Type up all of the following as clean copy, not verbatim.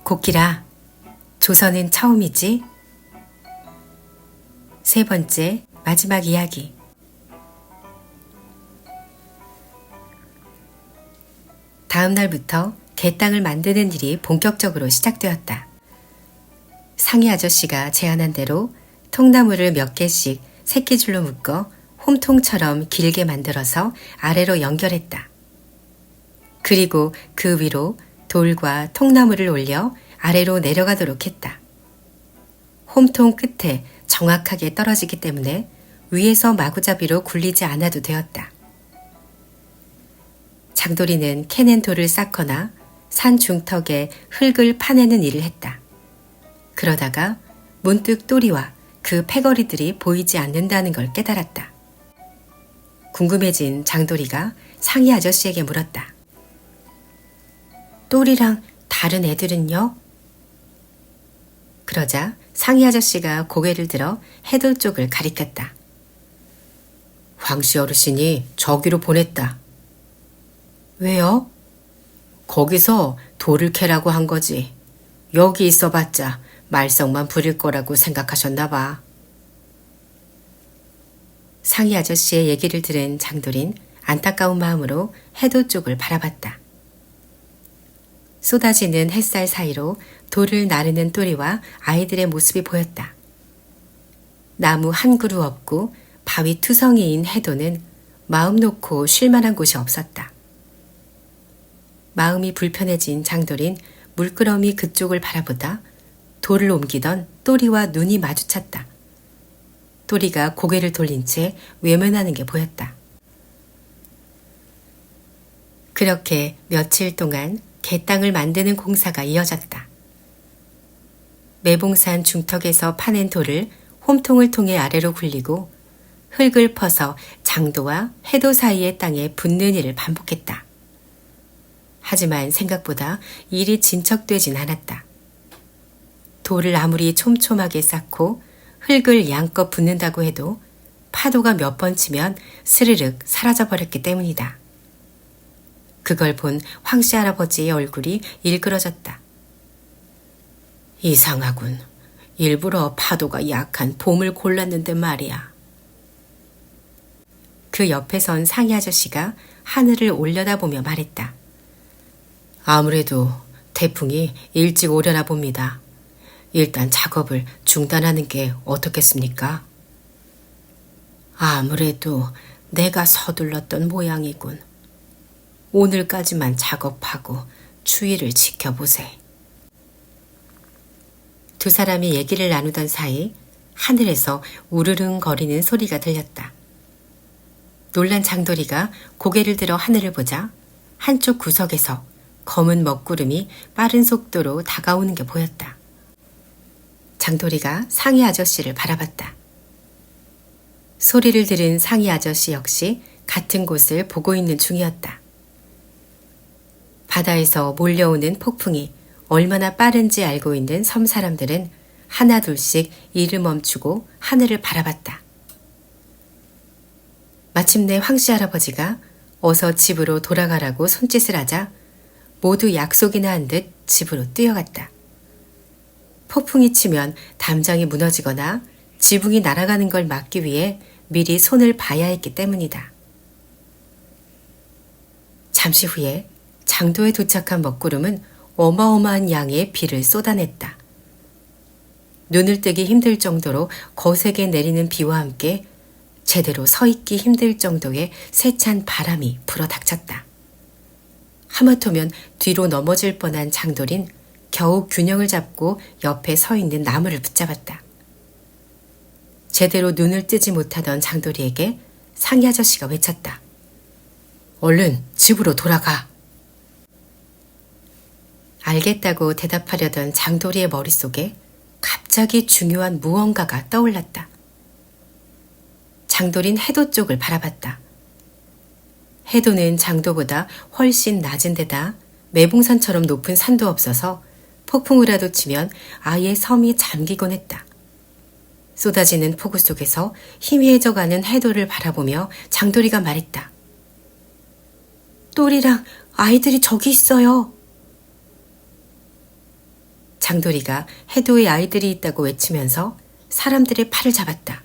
곡기라, 조선은 처음이지? 세 번째, 마지막 이야기. 다음 날부터 갯땅을 만드는 일이 본격적으로 시작되었다. 상희 아저씨가 제안한 대로 통나무를 몇 개씩 새끼줄로 묶어 홈통처럼 길게 만들어서 아래로 연결했다. 그리고 그 위로 돌과 통나무를 올려 아래로 내려가도록 했다. 홈통 끝에 정확하게 떨어지기 때문에 위에서 마구잡이로 굴리지 않아도 되었다. 장돌이는 캐낸 돌을 쌓거나 산 중턱에 흙을 파내는 일을 했다. 그러다가 문득 또리와 그 패거리들이 보이지 않는다는 걸 깨달았다. 궁금해진 장돌이가 상희 아저씨에게 물었다. 또리랑 다른 애들은요? 그러자 상희 아저씨가 고개를 들어 해돌 쪽을 가리켰다. 황씨 어르신이 저기로 보냈다. 왜요? 거기서 돌을 캐라고 한 거지. 여기 있어봤자 말썽만 부릴 거라고 생각하셨나 봐. 상희 아저씨의 얘기를 들은 장돌인 안타까운 마음으로 해도 쪽을 바라봤다. 쏟아지는 햇살 사이로 돌을 나르는 또리와 아이들의 모습이 보였다. 나무 한 그루 없고 바위 투성이인 해도는 마음 놓고 쉴 만한 곳이 없었다. 마음이 불편해진 장돌인 물끄러미 그쪽을 바라보다 돌을 옮기던 또리와 눈이 마주쳤다. 또리가 고개를 돌린 채 외면하는 게 보였다. 그렇게 며칠 동안 갯땅을 만드는 공사가 이어졌다. 매봉산 중턱에서 파낸 돌을 홈통을 통해 아래로 굴리고 흙을 퍼서 장도와 해도 사이의 땅에 붓는 일을 반복했다. 하지만 생각보다 일이 진척되진 않았다. 돌을 아무리 촘촘하게 쌓고 흙을 양껏 붓는다고 해도 파도가 몇 번 치면 스르륵 사라져버렸기 때문이다. 그걸 본 황씨 할아버지의 얼굴이 일그러졌다. 이상하군. 일부러 파도가 약한 봄을 골랐는데 말이야. 그 옆에 선 상희 아저씨가 하늘을 올려다보며 말했다. 아무래도 태풍이 일찍 오려나 봅니다. 일단 작업을 중단하는 게 어떻겠습니까? 아무래도 내가 서둘렀던 모양이군. 오늘까지만 작업하고 추위를 지켜보세. 두 사람이 얘기를 나누던 사이 하늘에서 우르릉거리는 소리가 들렸다. 놀란 장돌이가 고개를 들어 하늘을 보자 한쪽 구석에서 검은 먹구름이 빠른 속도로 다가오는 게 보였다. 장돌이가 상희 아저씨를 바라봤다. 소리를 들은 상희 아저씨 역시 같은 곳을 보고 있는 중이었다. 바다에서 몰려오는 폭풍이 얼마나 빠른지 알고 있는 섬 사람들은 하나둘씩 일을 멈추고 하늘을 바라봤다. 마침내 황씨 할아버지가 어서 집으로 돌아가라고 손짓을 하자 모두 약속이나 한 듯 집으로 뛰어갔다. 폭풍이 치면 담장이 무너지거나 지붕이 날아가는 걸 막기 위해 미리 손을 봐야 했기 때문이다. 잠시 후에 장도에 도착한 먹구름은 어마어마한 양의 비를 쏟아냈다. 눈을 뜨기 힘들 정도로 거세게 내리는 비와 함께 제대로 서 있기 힘들 정도의 세찬 바람이 불어닥쳤다. 하마터면 뒤로 넘어질 뻔한 장돌인 겨우 균형을 잡고 옆에 서 있는 나무를 붙잡았다. 제대로 눈을 뜨지 못하던 장돌이에게 상희 아저씨가 외쳤다. 얼른 집으로 돌아가. 알겠다고 대답하려던 장돌이의 머릿속에 갑자기 중요한 무언가가 떠올랐다. 장돌인 해도 쪽을 바라봤다. 해도는 장도보다 훨씬 낮은 데다 매봉산처럼 높은 산도 없어서 폭풍우라도 치면 아예 섬이 잠기곤 했다. 쏟아지는 폭우 속에서 희미해져가는 해도를 바라보며 장돌이가 말했다. 똘이랑 아이들이 저기 있어요. 장돌이가 해도에 아이들이 있다고 외치면서 사람들의 팔을 잡았다.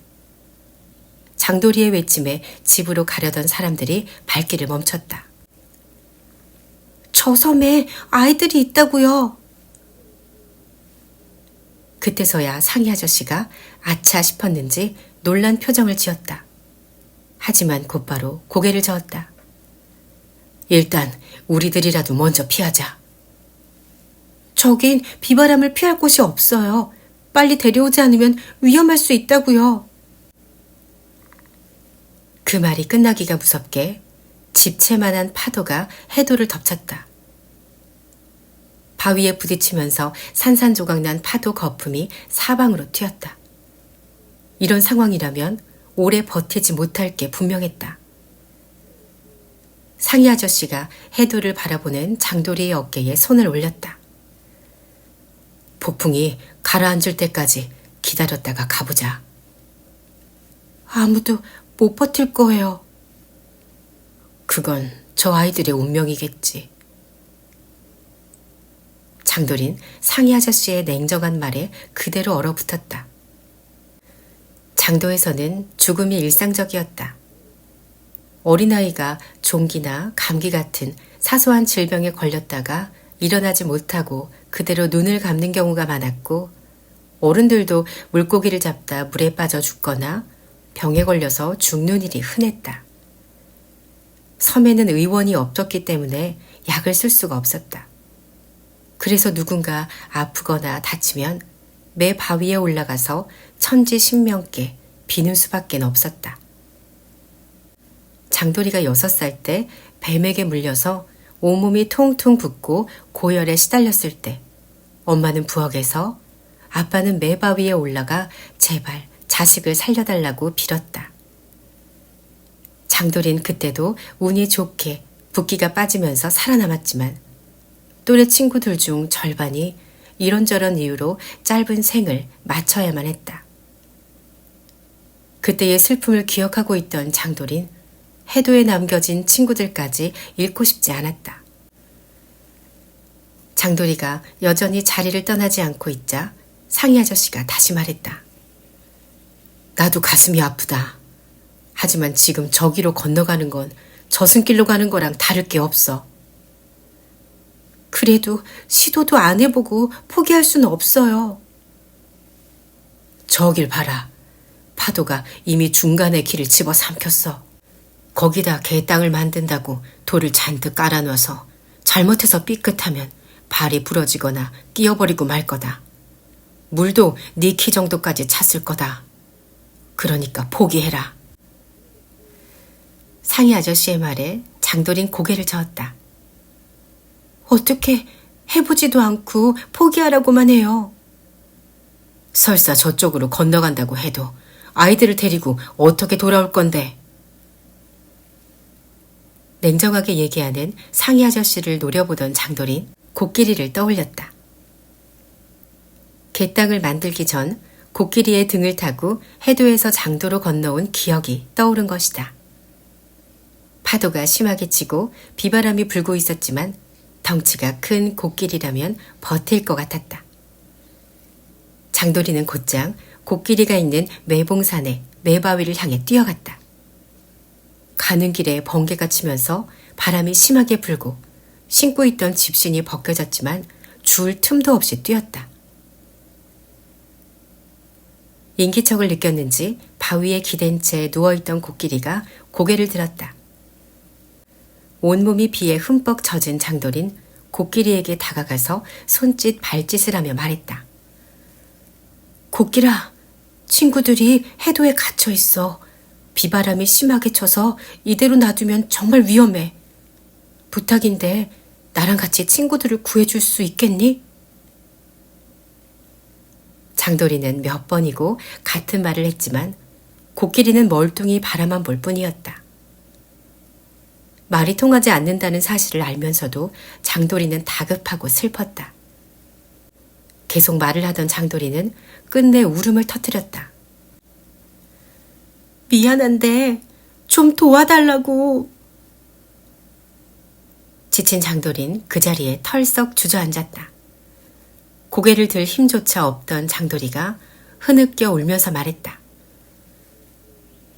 장돌이의 외침에 집으로 가려던 사람들이 발길을 멈췄다. 저 섬에 아이들이 있다고요. 그때서야 상희 아저씨가 아차 싶었는지 놀란 표정을 지었다. 하지만 곧바로 고개를 저었다. 일단 우리들이라도 먼저 피하자. 저긴 비바람을 피할 곳이 없어요. 빨리 데려오지 않으면 위험할 수 있다고요. 그 말이 끝나기가 무섭게 집채만한 파도가 해도를 덮쳤다. 바위에 부딪히면서 산산조각난 파도 거품이 사방으로 튀었다. 이런 상황이라면 오래 버티지 못할 게 분명했다. 상희 아저씨가 해도를 바라보는 장돌이의 어깨에 손을 올렸다. 폭풍이 가라앉을 때까지 기다렸다가 가보자. 아무도 못 버틸 거예요. 그건 저 아이들의 운명이겠지. 장돌인 상희 아저씨의 냉정한 말에 그대로 얼어붙었다. 장도에서는 죽음이 일상적이었다. 어린아이가 종기나 감기 같은 사소한 질병에 걸렸다가 일어나지 못하고 그대로 눈을 감는 경우가 많았고, 어른들도 물고기를 잡다 물에 빠져 죽거나 병에 걸려서 죽는 일이 흔했다. 섬에는 의원이 없었기 때문에 약을 쓸 수가 없었다. 그래서 누군가 아프거나 다치면 매 바위에 올라가서 천지신명께 비는 수밖에 없었다. 장돌이가 6살 때 뱀에게 물려서 온몸이 통통 붓고 고열에 시달렸을 때 엄마는 부엌에서, 아빠는 매 바위에 올라가 제발 자식을 살려달라고 빌었다. 장돌이는 그때도 운이 좋게 붓기가 빠지면서 살아남았지만 또래 친구들 중 절반이 이런저런 이유로 짧은 생을 마쳐야만 했다. 그때의 슬픔을 기억하고 있던 장돌인 해도에 남겨진 친구들까지 잃고 싶지 않았다. 장돌이가 여전히 자리를 떠나지 않고 있자 상희 아저씨가 다시 말했다. 나도 가슴이 아프다. 하지만 지금 저기로 건너가는 건 저승길로 가는 거랑 다를 게 없어. 그래도 시도도 안 해보고 포기할 수는 없어요. 저길 봐라. 파도가 이미 중간에 길을 집어삼켰어. 거기다 갯땅을 만든다고 돌을 잔뜩 깔아놔서 잘못해서 삐끗하면 발이 부러지거나 끼어버리고 말 거다. 물도 네 키 정도까지 찼을 거다. 그러니까 포기해라. 상희 아저씨의 말에 장돌인 고개를 저었다. 어떻게 해보지도 않고 포기하라고만 해요. 설사 저쪽으로 건너간다고 해도 아이들을 데리고 어떻게 돌아올 건데. 냉정하게 얘기하는 상희 아저씨를 노려보던 장돌인 코끼리를 떠올렸다. 갯땅을 만들기 전 코끼리의 등을 타고 해도에서 장도로 건너온 기억이 떠오른 것이다. 파도가 심하게 치고 비바람이 불고 있었지만 덩치가 큰 코끼리라면 버틸 것 같았다. 장돌이는 곧장 코끼리가 있는 매봉산의 매바위를 향해 뛰어갔다. 가는 길에 번개가 치면서 바람이 심하게 불고 신고 있던 집신이 벗겨졌지만 줄 틈도 없이 뛰었다. 인기척을 느꼈는지 바위에 기댄 채 누워있던 코끼리가 고개를 들었다. 온몸이 비에 흠뻑 젖은 장돌인 코끼리에게 다가가서 손짓 발짓을 하며 말했다. 코끼라, 친구들이 해도에 갇혀 있어. 비바람이 심하게 쳐서 이대로 놔두면 정말 위험해. 부탁인데 나랑 같이 친구들을 구해줄 수 있겠니? 장돌이는 몇 번이고 같은 말을 했지만 코끼리는 멀뚱히 바라만 볼 뿐이었다. 말이 통하지 않는다는 사실을 알면서도 장돌이는 다급하고 슬펐다. 계속 말을 하던 장돌이는 끝내 울음을 터뜨렸다. 미안한데 좀 도와달라고. 지친 장돌인 그 자리에 털썩 주저앉았다. 고개를 들 힘조차 없던 장돌이가 흐느껴 울면서 말했다.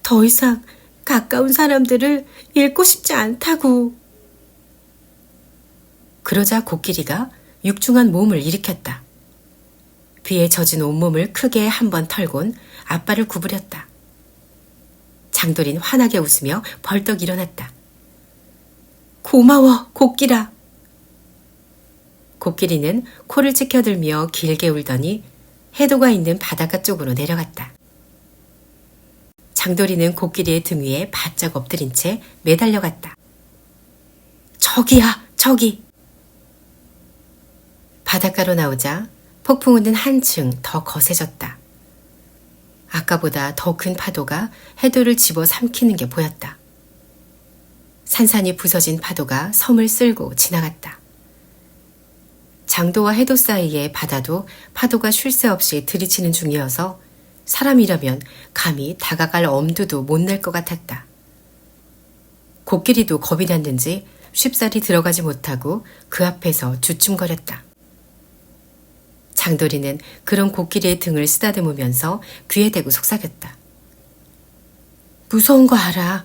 더 이상 가까운 사람들을 잃고 싶지 않다고. 그러자 코끼리가 육중한 몸을 일으켰다. 비에 젖은 온몸을 크게 한번 털곤 앞발을 구부렸다. 장돌이는 환하게 웃으며 벌떡 일어났다. 고마워, 코끼라. 코끼리는 코를 치켜들며 길게 울더니 해도가 있는 바닷가 쪽으로 내려갔다. 장돌이는 코끼리의 등 위에 바짝 엎드린 채 매달려갔다. 저기야, 저기. 바닷가로 나오자 폭풍우는 한층 더 거세졌다. 아까보다 더 큰 파도가 해도를 집어 삼키는 게 보였다. 산산이 부서진 파도가 섬을 쓸고 지나갔다. 장도와 해도 사이의 바다도 파도가 쉴 새 없이 들이치는 중이어서 사람이라면 감히 다가갈 엄두도 못 낼 것 같았다. 코끼리도 겁이 났는지 쉽사리 들어가지 못하고 그 앞에서 주춤거렸다. 장돌이는 그런 코끼리의 등을 쓰다듬으면서 귀에 대고 속삭였다. 무서운 거 알아.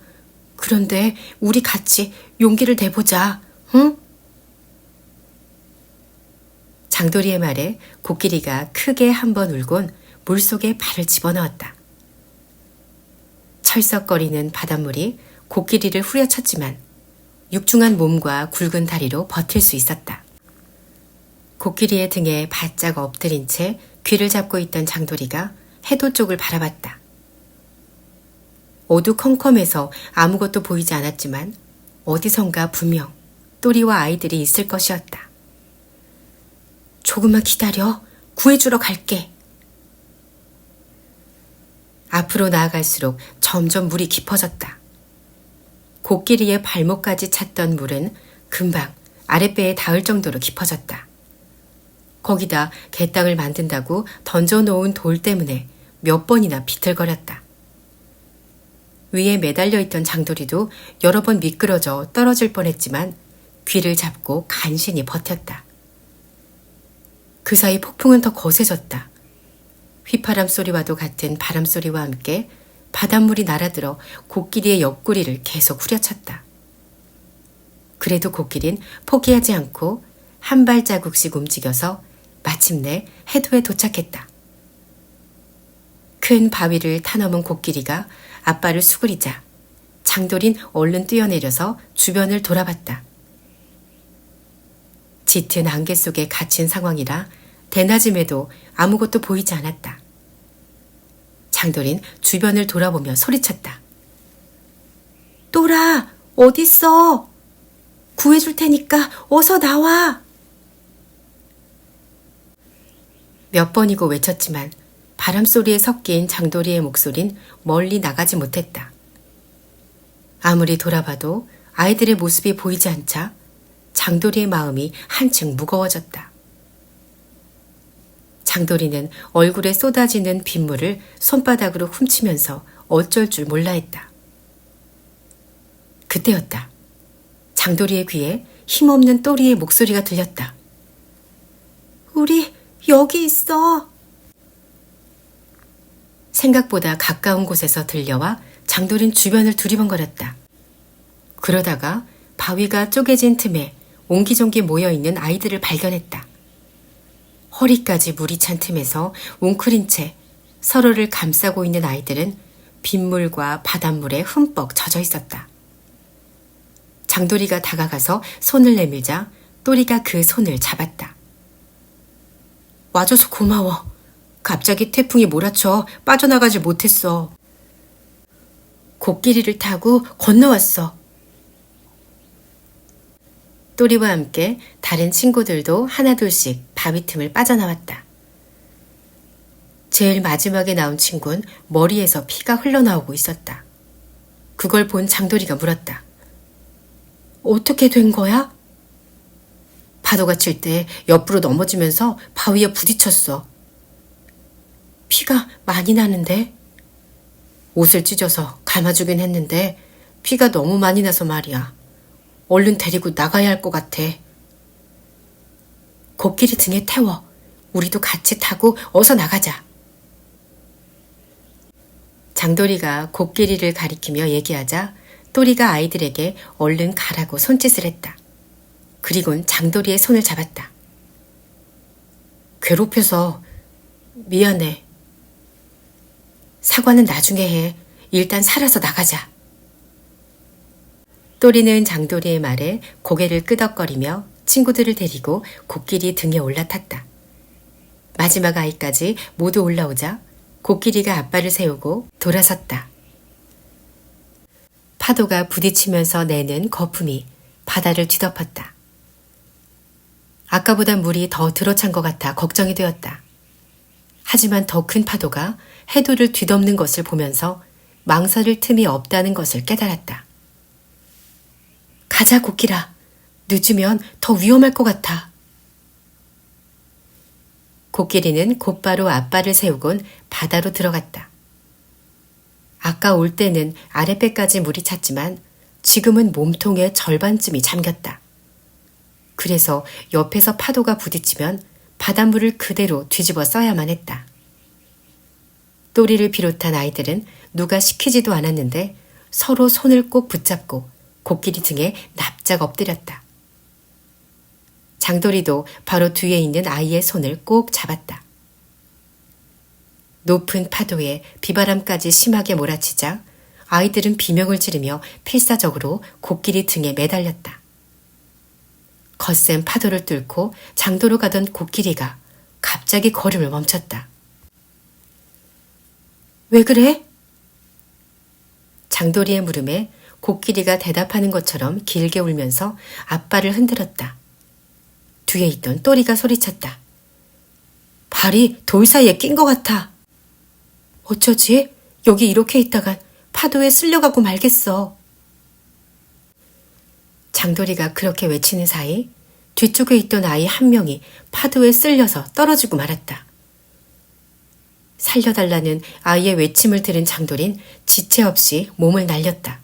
그런데 우리 같이 용기를 내보자. 응? 장돌이의 말에 코끼리가 크게 한번 울곤 물속에 발을 집어넣었다. 철썩거리는 바닷물이 코끼리를 후려쳤지만 육중한 몸과 굵은 다리로 버틸 수 있었다. 코끼리의 등에 바짝 엎드린 채 귀를 잡고 있던 장돌이가 해도 쪽을 바라봤다. 어두컴컴해서 아무것도 보이지 않았지만 어디선가 분명 또리와 아이들이 있을 것이었다. 조금만 기다려. 구해주러 갈게. 앞으로 나아갈수록 점점 물이 깊어졌다. 코끼리의 발목까지 찼던 물은 금방 아랫배에 닿을 정도로 깊어졌다. 거기다 갯땅을 만든다고 던져놓은 돌 때문에 몇 번이나 비틀거렸다. 위에 매달려 있던 장돌이도 여러 번 미끄러져 떨어질 뻔했지만 귀를 잡고 간신히 버텼다. 그 사이 폭풍은 더 거세졌다. 휘파람 소리와도 같은 바람 소리와 함께 바닷물이 날아들어 코끼리의 옆구리를 계속 후려쳤다. 그래도 코끼리는 포기하지 않고 한 발자국씩 움직여서 마침내 해도에 도착했다. 큰 바위를 타넘은 코끼리가 앞발을 수그리자 장돌인 얼른 뛰어내려서 주변을 돌아봤다. 짙은 안개 속에 갇힌 상황이라 대낮임에도 아무것도 보이지 않았다. 장돌인 주변을 돌아보며 소리쳤다. 또라, 어딨어? 구해줄 테니까 어서 나와. 몇 번이고 외쳤지만 바람소리에 섞인 장돌이의 목소린 멀리 나가지 못했다. 아무리 돌아봐도 아이들의 모습이 보이지 않자 장돌이의 마음이 한층 무거워졌다. 장돌이는 얼굴에 쏟아지는 빗물을 손바닥으로 훔치면서 어쩔 줄 몰라 했다. 그때였다. 장돌이의 귀에 힘없는 또리의 목소리가 들렸다. 우리 여기 있어. 생각보다 가까운 곳에서 들려와 장돌이는 주변을 두리번거렸다. 그러다가 바위가 쪼개진 틈에 옹기종기 모여있는 아이들을 발견했다. 허리까지 물이 찬 틈에서 웅크린 채 서로를 감싸고 있는 아이들은 빗물과 바닷물에 흠뻑 젖어 있었다. 장돌이가 다가가서 손을 내밀자 또리가 그 손을 잡았다. 와줘서 고마워. 갑자기 태풍이 몰아쳐 빠져나가질 못했어. 코끼리를 타고 건너왔어. 또리와 함께 다른 친구들도 하나둘씩 바위 틈을 빠져나왔다. 제일 마지막에 나온 친구는 머리에서 피가 흘러나오고 있었다. 그걸 본 장돌이가 물었다. 어떻게 된 거야? 파도가 칠 때 옆으로 넘어지면서 바위에 부딪혔어. 피가 많이 나는데? 옷을 찢어서 감아주긴 했는데 피가 너무 많이 나서 말이야. 얼른 데리고 나가야 할 것 같아. 코끼리 등에 태워. 우리도 같이 타고 어서 나가자. 장돌이가 코끼리를 가리키며 얘기하자 또리가 아이들에게 얼른 가라고 손짓을 했다. 그리곤 장돌이의 손을 잡았다. 괴롭혀서 미안해. 사과는 나중에 해. 일단 살아서 나가자. 또리는 장돌이의 말에 고개를 끄덕거리며 친구들을 데리고 코끼리 등에 올라탔다. 마지막 아이까지 모두 올라오자 코끼리가 앞발을 세우고 돌아섰다. 파도가 부딪히면서 내는 거품이 바다를 뒤덮었다. 아까보다 물이 더 들어찬 것 같아 걱정이 되었다. 하지만 더 큰 파도가 해도를 뒤덮는 것을 보면서 망설일 틈이 없다는 것을 깨달았다. 가자, 코끼라. 늦으면 더 위험할 것 같아. 코끼리는 곧바로 앞발을 세우곤 바다로 들어갔다. 아까 올 때는 아랫배까지 물이 찼지만 지금은 몸통의 절반쯤이 잠겼다. 그래서 옆에서 파도가 부딪히면 바닷물을 그대로 뒤집어 써야만 했다. 또리를 비롯한 아이들은 누가 시키지도 않았는데 서로 손을 꼭 붙잡고 코끼리 등에 납작 엎드렸다. 장돌이도 바로 뒤에 있는 아이의 손을 꼭 잡았다. 높은 파도에 비바람까지 심하게 몰아치자 아이들은 비명을 지르며 필사적으로 코끼리 등에 매달렸다. 거센 파도를 뚫고 장도로 가던 코끼리가 갑자기 걸음을 멈췄다. 왜 그래? 장돌이의 물음에 코끼리가 대답하는 것처럼 길게 울면서 앞발을 흔들었다. 뒤에 있던 또리가 소리쳤다. 발이 돌 사이에 낀 것 같아. 어쩌지? 여기 이렇게 있다간 파도에 쓸려가고 말겠어. 장돌이가 그렇게 외치는 사이 뒤쪽에 있던 아이 한 명이 파도에 쓸려서 떨어지고 말았다. 살려달라는 아이의 외침을 들은 장돌인 지체 없이 몸을 날렸다.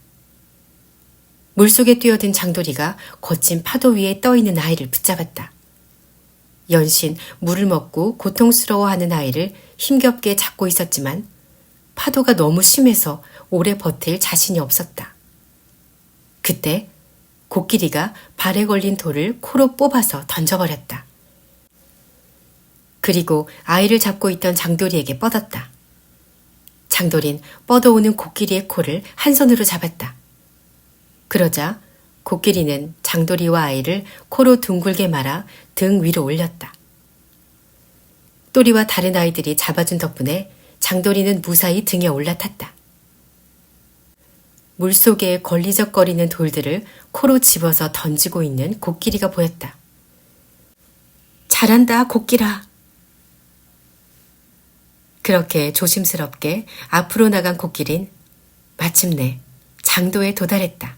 물속에 뛰어든 장돌이가 거친 파도 위에 떠있는 아이를 붙잡았다. 연신 물을 먹고 고통스러워하는 아이를 힘겹게 잡고 있었지만 파도가 너무 심해서 오래 버틸 자신이 없었다. 그때 코끼리가 발에 걸린 돌을 코로 뽑아서 던져버렸다. 그리고 아이를 잡고 있던 장돌이에게 뻗었다. 장돌인 뻗어오는 코끼리의 코를 한 손으로 잡았다. 그러자 코끼리는 장돌이와 아이를 코로 둥글게 말아 등 위로 올렸다. 또리와 다른 아이들이 잡아준 덕분에 장돌이는 무사히 등에 올라탔다. 물속에 걸리적거리는 돌들을 코로 집어서 던지고 있는 코끼리가 보였다. 잘한다, 코끼라. 그렇게 조심스럽게 앞으로 나간 코끼린 마침내 장도에 도달했다.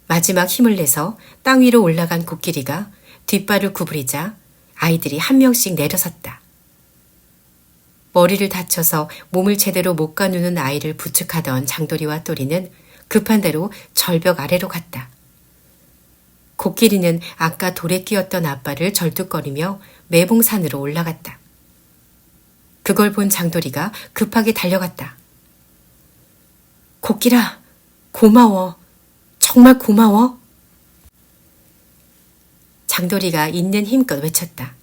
마지막 힘을 내서 땅 위로 올라간 코끼리가 뒷발을 구부리자 아이들이 한 명씩 내려섰다. 머리를 다쳐서 몸을 제대로 못 가누는 아이를 부축하던 장돌이와 또리는 급한 대로 절벽 아래로 갔다. 코끼리는 아까 돌에 끼었던 앞발을 절뚝거리며 매봉산으로 올라갔다. 그걸 본 장돌이가 급하게 달려갔다. 코끼라, 고마워. 정말 고마워. 장돌이가 있는 힘껏 외쳤다.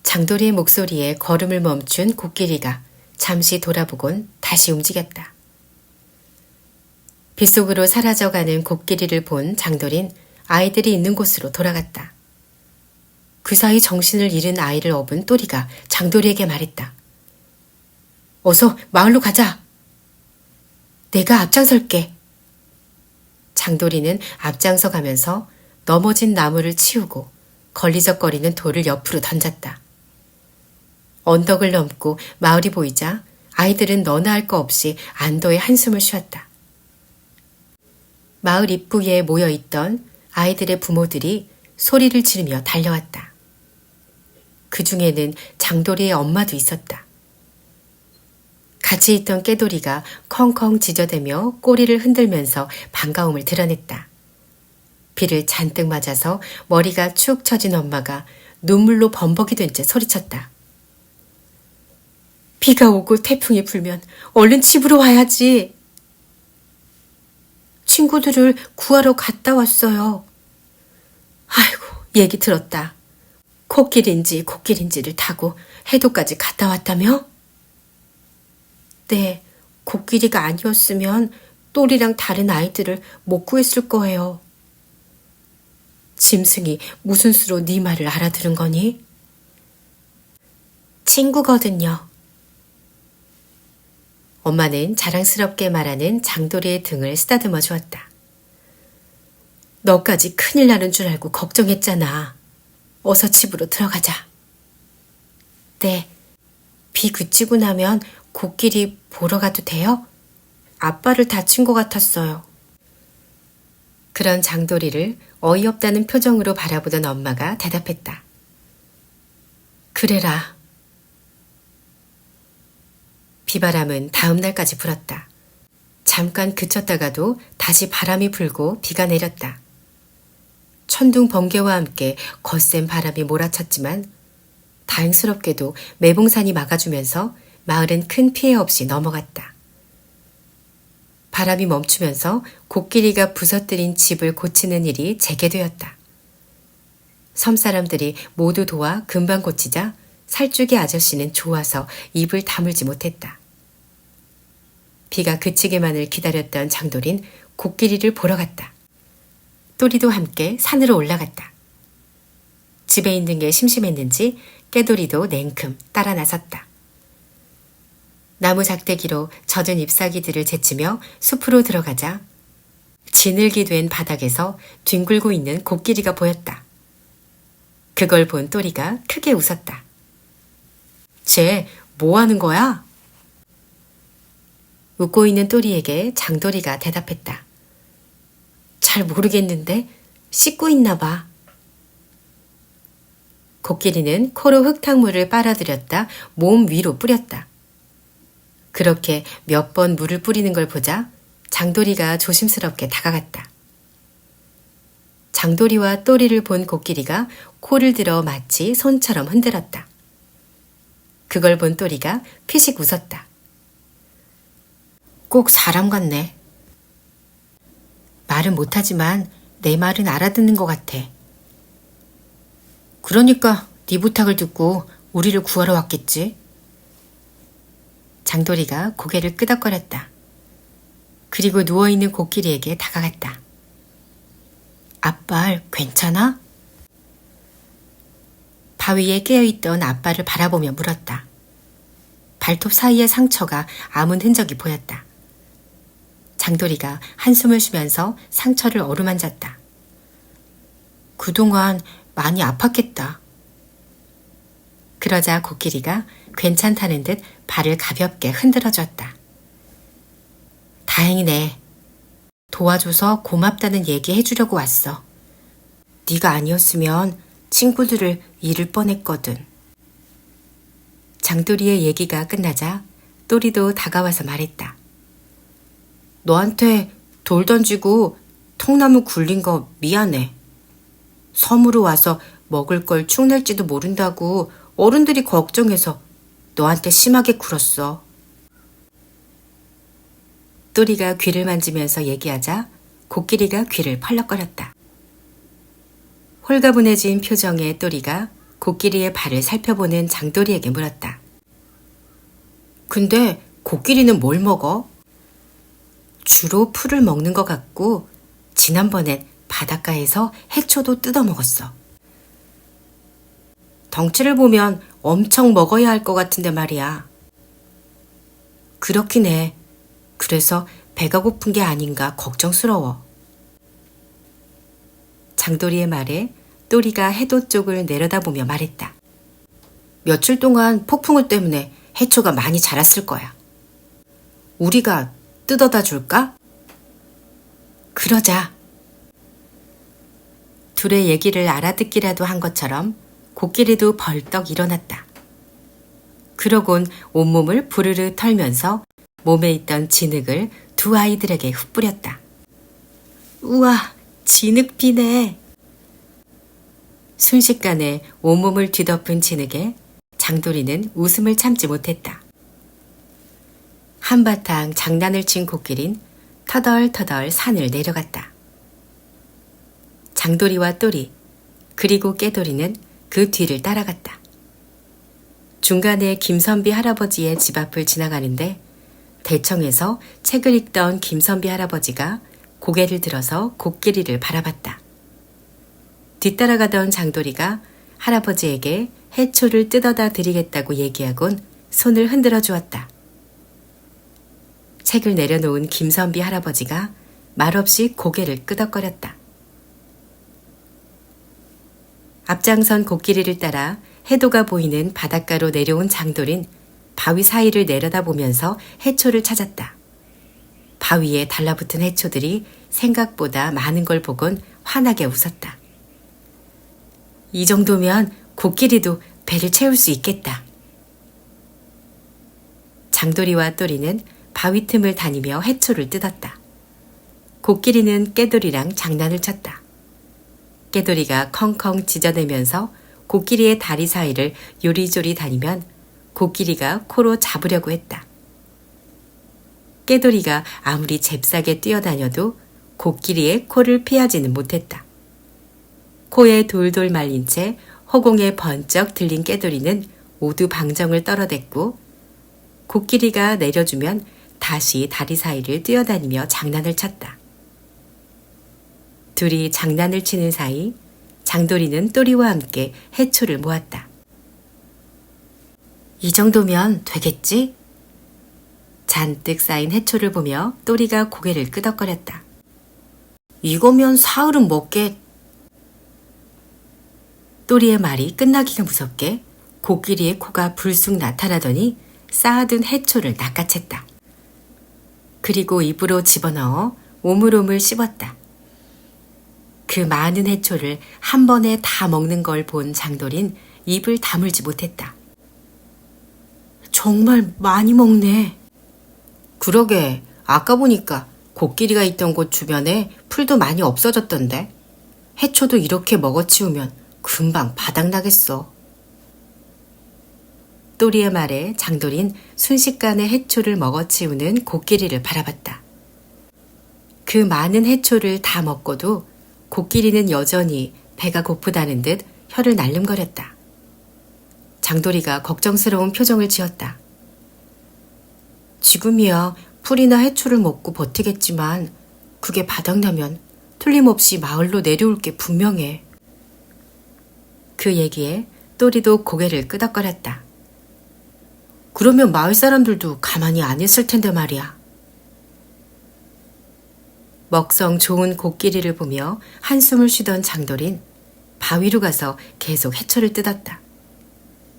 장돌이의 목소리에 걸음을 멈춘 코끼리가 잠시 돌아보곤 다시 움직였다. 빗속으로 사라져가는 코끼리를 본 장돌인 아이들이 있는 곳으로 돌아갔다. 그 사이 정신을 잃은 아이를 업은 또리가 장돌이에게 말했다. 어서 마을로 가자. 내가 앞장설게. 장돌이는 앞장서 가면서 넘어진 나무를 치우고 걸리적거리는 돌을 옆으로 던졌다. 언덕을 넘고 마을이 보이자 아이들은 너나 할 거 없이 안도의 한숨을 쉬었다. 마을 입구에 모여있던 아이들의 부모들이 소리를 지르며 달려왔다. 그 중에는 장돌이의 엄마도 있었다. 같이 있던 깨돌이가 컹컹 짖어대며 꼬리를 흔들면서 반가움을 드러냈다. 비를 잔뜩 맞아서 머리가 축 처진 엄마가 눈물로 범벅이 된 채 소리쳤다. 비가 오고 태풍이 불면 얼른 집으로 와야지. 친구들을 구하러 갔다 왔어요. 아이고, 얘기 들었다. 코끼리인지를 타고 해도까지 갔다 왔다며? 네, 코끼리가 아니었으면 또리랑 다른 아이들을 못 구했을 거예요. 짐승이 무슨 수로 네 말을 알아들은 거니? 친구거든요. 엄마는 자랑스럽게 말하는 장도리의 등을 쓰다듬어 주었다. 너까지 큰일 나는 줄 알고 걱정했잖아. 어서 집으로 들어가자. 네, 비 그치고 나면 코끼리 보러 가도 돼요? 아빠를 다친 것 같았어요. 그런 장도리를 어이없다는 표정으로 바라보던 엄마가 대답했다. 그래라. 비바람은 다음 날까지 불었다. 잠깐 그쳤다가도 다시 바람이 불고 비가 내렸다. 천둥 번개와 함께 거센 바람이 몰아쳤지만 다행스럽게도 매봉산이 막아주면서 마을은 큰 피해 없이 넘어갔다. 바람이 멈추면서 코끼리가 부서뜨린 집을 고치는 일이 재개되었다. 섬 사람들이 모두 도와 금방 고치자 살쭅이 아저씨는 좋아서 입을 다물지 못했다. 비가 그치기만을 기다렸던 장돌인 코끼리를 보러 갔다. 또리도 함께 산으로 올라갔다. 집에 있는 게 심심했는지 깨돌이도 냉큼 따라 나섰다. 나무 작대기로 젖은 잎사귀들을 제치며 숲으로 들어가자 지늘기 된 바닥에서 뒹굴고 있는 코끼리가 보였다. 그걸 본 또리가 크게 웃었다. 쟤 뭐 하는 거야? 웃고 있는 또리에게 장도리가 대답했다. 잘 모르겠는데 씻고 있나 봐. 코끼리는 코로 흙탕물을 빨아들였다 몸 위로 뿌렸다. 그렇게 몇 번 물을 뿌리는 걸 보자 장도리가 조심스럽게 다가갔다. 장도리와 또리를 본 코끼리가 코를 들어 마치 손처럼 흔들었다. 그걸 본 또리가 피식 웃었다. 꼭 사람 같네. 말은 못하지만 내 말은 알아듣는 것 같아. 그러니까 네 부탁을 듣고 우리를 구하러 왔겠지. 장도리가 고개를 끄덕거렸다. 그리고 누워있는 코끼리에게 다가갔다. 아빨 괜찮아? 바위에 깨어있던 아빠를 바라보며 물었다. 발톱 사이의 상처가 아문 흔적이 보였다. 장도리가 한숨을 쉬면서 상처를 어루만졌다. 그동안 많이 아팠겠다. 그러자 코끼리가 괜찮다는 듯 발을 가볍게 흔들어줬다. 다행이네. 도와줘서 고맙다는 얘기 해주려고 왔어. 네가 아니었으면 친구들을 잃을 뻔했거든. 장도리의 얘기가 끝나자 또리도 다가와서 말했다. 너한테 돌 던지고 통나무 굴린 거 미안해. 섬으로 와서 먹을 걸 축낼지도 모른다고 어른들이 걱정해서 너한테 심하게 굴었어. 또리가 귀를 만지면서 얘기하자 코끼리가 귀를 펄럭거렸다. 홀가분해진 표정의 또리가 코끼리의 발을 살펴보는 장도리에게 물었다. 근데 코끼리는 뭘 먹어? 주로 풀을 먹는 것 같고 지난번엔 바닷가에서 해초도 뜯어 먹었어. 덩치를 보면 엄청 먹어야 할 것 같은데 말이야. 그렇긴 해. 그래서 배가 고픈 게 아닌가 걱정스러워. 장도리의 말에 또리가 해도 쪽을 내려다보며 말했다. 며칠 동안 폭풍우 때문에 해초가 많이 자랐을 거야. 우리가 뜯어다 줄까? 그러자. 둘의 얘기를 알아듣기라도 한 것처럼 코끼리도 벌떡 일어났다. 그러곤 온몸을 부르르 털면서 몸에 있던 진흙을 두 아이들에게 흩뿌렸다. 우와, 진흙비네. 순식간에 온몸을 뒤덮은 진흙에 장돌이는 웃음을 참지 못했다. 한바탕 장난을 친 코끼린 터덜터덜 산을 내려갔다. 장돌이와 또리 그리고 깨돌이는 그 뒤를 따라갔다. 중간에 김선비 할아버지의 집 앞을 지나가는데 대청에서 책을 읽던 김선비 할아버지가 고개를 들어서 코끼리를 바라봤다. 뒤따라가던 장돌이가 할아버지에게 해초를 뜯어다 드리겠다고 얘기하곤 손을 흔들어 주었다. 책을 내려놓은 김선비 할아버지가 말없이 고개를 끄덕거렸다. 앞장선 코끼리를 따라 해도가 보이는 바닷가로 내려온 장돌인 바위 사이를 내려다보면서 해초를 찾았다. 바위에 달라붙은 해초들이 생각보다 많은 걸 보곤 환하게 웃었다. 이 정도면 코끼리도 배를 채울 수 있겠다. 장돌이와 또리는 바위 틈을 다니며 해초를 뜯었다. 코끼리는 깨돌이랑 장난을 쳤다. 깨돌이가 컹컹 짖어대면서 코끼리의 다리 사이를 요리조리 다니면 코끼리가 코로 잡으려고 했다. 깨돌이가 아무리 잽싸게 뛰어다녀도 코끼리의 코를 피하지는 못했다. 코에 돌돌 말린 채 허공에 번쩍 들린 깨돌이는 모두 방정을 떨어댔고 코끼리가 내려주면 다시 다리 사이를 뛰어다니며 장난을 쳤다. 둘이 장난을 치는 사이 장돌이는 또리와 함께 해초를 모았다. 이 정도면 되겠지? 잔뜩 쌓인 해초를 보며 또리가 고개를 끄덕거렸다. 이거면 사흘은 먹겠. 또리의 말이 끝나기가 무섭게 코끼리의 코가 불쑥 나타나더니 쌓아둔 해초를 낚아챘다. 그리고 입으로 집어넣어 오물오물 씹었다. 그 많은 해초를 한 번에 다 먹는 걸 본 장돌인 입을 다물지 못했다. 정말 많이 먹네. 그러게, 아까 보니까 코끼리가 있던 곳 주변에 풀도 많이 없어졌던데. 해초도 이렇게 먹어치우면 금방 바닥나겠어. 또리의 말에 장돌인 순식간에 해초를 먹어치우는 코끼리를 바라봤다. 그 많은 해초를 다 먹고도 코끼리는 여전히 배가 고프다는 듯 혀를 날름거렸다. 장돌이가 걱정스러운 표정을 지었다. 지금이야 풀이나 해초를 먹고 버티겠지만 그게 바닥나면 틀림없이 마을로 내려올 게 분명해. 그 얘기에 또리도 고개를 끄덕거렸다. 그러면 마을 사람들도 가만히 안 있을 텐데 말이야. 먹성 좋은 코끼리를 보며 한숨을 쉬던 장돌인 바위로 가서 계속 해초를 뜯었다.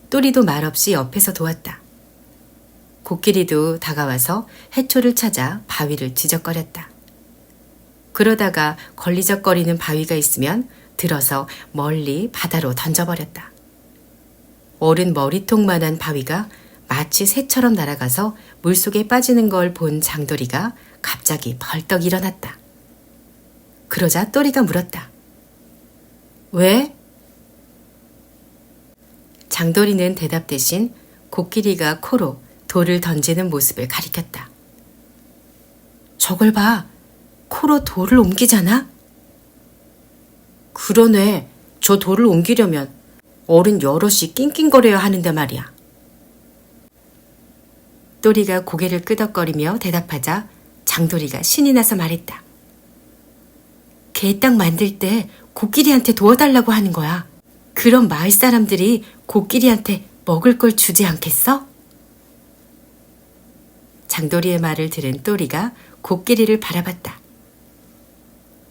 또리도 말없이 옆에서 도왔다. 코끼리도 다가와서 해초를 찾아 바위를 뒤적거렸다. 그러다가 걸리적거리는 바위가 있으면 들어서 멀리 바다로 던져버렸다. 어른 머리통만한 바위가 마치 새처럼 날아가서 물속에 빠지는 걸 본 장돌이가 갑자기 벌떡 일어났다. 그러자 또리가 물었다. 왜? 장돌이는 대답 대신 코끼리가 코로 돌을 던지는 모습을 가리켰다. 저걸 봐. 코로 돌을 옮기잖아? 그러네. 저 돌을 옮기려면 어른 여럿이 낑낑거려야 하는데 말이야. 또리가 고개를 끄덕거리며 대답하자 장돌이가 신이 나서 말했다. 개땅 만들 때 코끼리한테 도와달라고 하는 거야. 그럼 마을 사람들이 코끼리한테 먹을 걸 주지 않겠어? 장돌이의 말을 들은 또리가 코끼리를 바라봤다.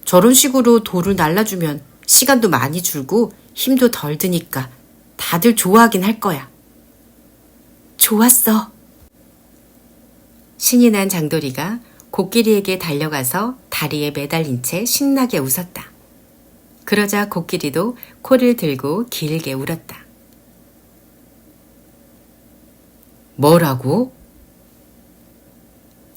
저런 식으로 돌을 날라주면 시간도 많이 줄고 힘도 덜 드니까 다들 좋아하긴 할 거야. 좋았어. 신이 난 장돌이가 코끼리에게 달려가서 다리에 매달린 채 신나게 웃었다. 그러자 코끼리도 코를 들고 길게 울었다. 뭐라고?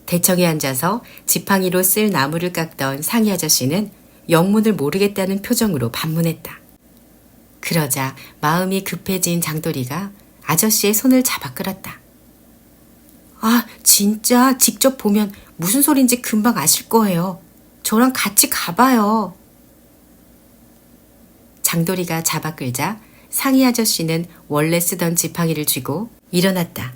대청에 앉아서 지팡이로 쓸 나무를 깎던 상이 아저씨는 영문을 모르겠다는 표정으로 반문했다. 그러자 마음이 급해진 장돌이가 아저씨의 손을 잡아 끌었다. 아, 진짜 직접 보면 무슨 소린지 금방 아실 거예요. 저랑 같이 가봐요. 장돌이가 잡아 끌자 상희 아저씨는 원래 쓰던 지팡이를 쥐고 일어났다.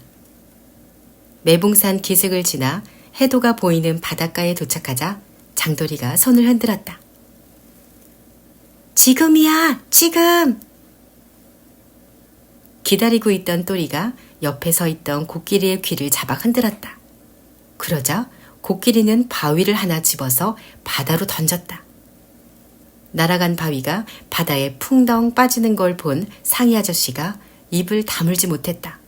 매봉산 기슭을 지나 해도가 보이는 바닷가에 도착하자 장돌이가 손을 흔들었다. 지금이야, 지금! 기다리고 있던 또리가 옆에 서 있던 코끼리의 귀를 잡아 흔들었다. 그러자 코끼리는 바위를 하나 집어서 바다로 던졌다. 날아간 바위가 바다에 풍덩 빠지는 걸 본 상희 아저씨가 입을 다물지 못했다.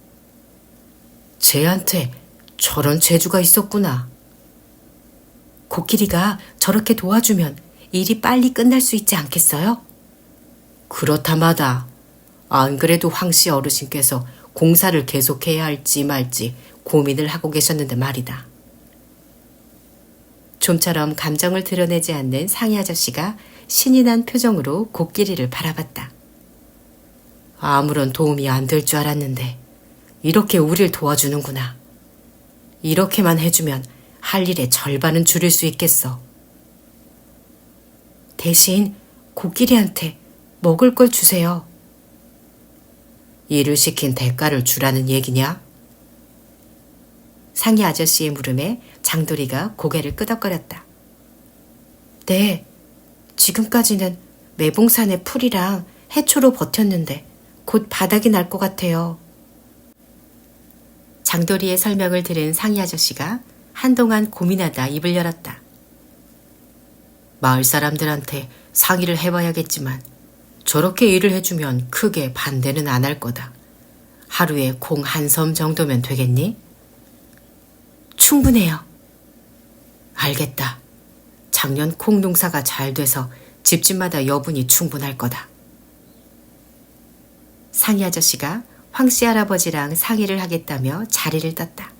쟤한테 저런 재주가 있었구나. 코끼리가 저렇게 도와주면 일이 빨리 끝날 수 있지 않겠어요? 그렇다마다 안 그래도 황씨 어르신께서 공사를 계속해야 할지 말지 고민을 하고 계셨는데 말이다. 좀처럼 감정을 드러내지 않는 상희 아저씨가 신이 난 표정으로 코끼리를 바라봤다. 아무런 도움이 안 될 줄 알았는데 이렇게 우릴 도와주는구나. 이렇게만 해주면 할 일의 절반은 줄일 수 있겠어. 대신 코끼리한테 먹을 걸 주세요. 일을 시킨 대가를 주라는 얘기냐? 상희 아저씨의 물음에 장돌이가 고개를 끄덕거렸다. 네, 지금까지는 매봉산의 풀이랑 해초로 버텼는데 곧 바닥이 날 것 같아요. 장돌이의 설명을 들은 상희 아저씨가 한동안 고민하다 입을 열었다. 마을 사람들한테 상의를 해봐야겠지만 저렇게 일을 해주면 크게 반대는 안 할 거다. 하루에 콩 한 섬 정도면 되겠니? 충분해요. 알겠다. 작년 콩 농사가 잘 돼서 집집마다 여분이 충분할 거다. 상희 아저씨가 황씨 할아버지랑 상의를 하겠다며 자리를 떴다.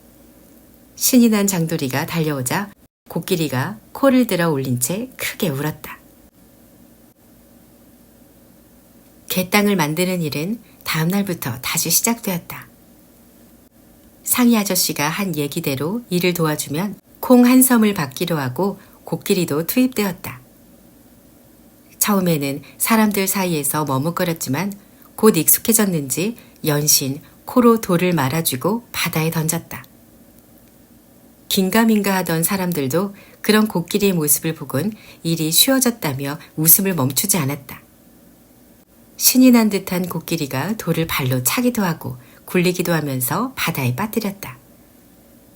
신이 난 장돌이가 달려오자 코끼리가 코를 들어 올린 채 크게 울었다. 갯땅을 만드는 일은 다음 날부터 다시 시작되었다. 상희 아저씨가 한 얘기대로 일을 도와주면 콩 한 섬을 받기로 하고 코끼리도 투입되었다. 처음에는 사람들 사이에서 머뭇거렸지만 곧 익숙해졌는지 연신 코로 돌을 말아주고 바다에 던졌다. 긴가민가 하던 사람들도 그런 코끼리의 모습을 보곤 일이 쉬워졌다며 웃음을 멈추지 않았다. 신이 난 듯한 코끼리가 돌을 발로 차기도 하고 굴리기도 하면서 바다에 빠뜨렸다.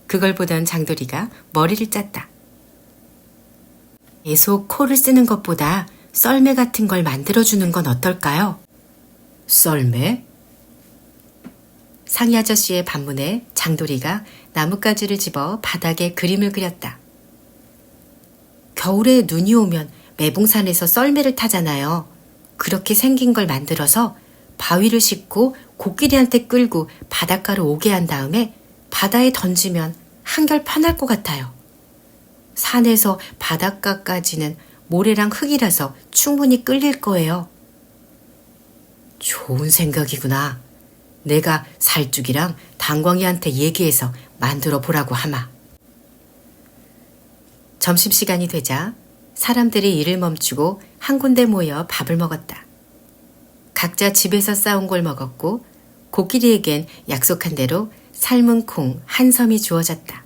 그걸 보던 장돌이가 머리를 짰다. 계속 코를 쓰는 것보다 썰매 같은 걸 만들어주는 건 어떨까요? 썰매? 상희 아저씨의 반문에 장돌이가 나뭇가지를 집어 바닥에 그림을 그렸다. 겨울에 눈이 오면 매봉산에서 썰매를 타잖아요. 그렇게 생긴 걸 만들어서 바위를 싣고 코끼리한테 끌고 바닷가로 오게 한 다음에 바다에 던지면 한결 편할 것 같아요. 산에서 바닷가까지는 모래랑 흙이라서 충분히 끌릴 거예요. 좋은 생각이구나. 내가 살쭉이랑 당광이한테 얘기해서 만들어 보라고 하마. 점심시간이 되자 사람들이 일을 멈추고 한 군데 모여 밥을 먹었다. 각자 집에서 싸온 걸 먹었고 코끼리에겐 약속한 대로 삶은 콩 한 섬이 주어졌다.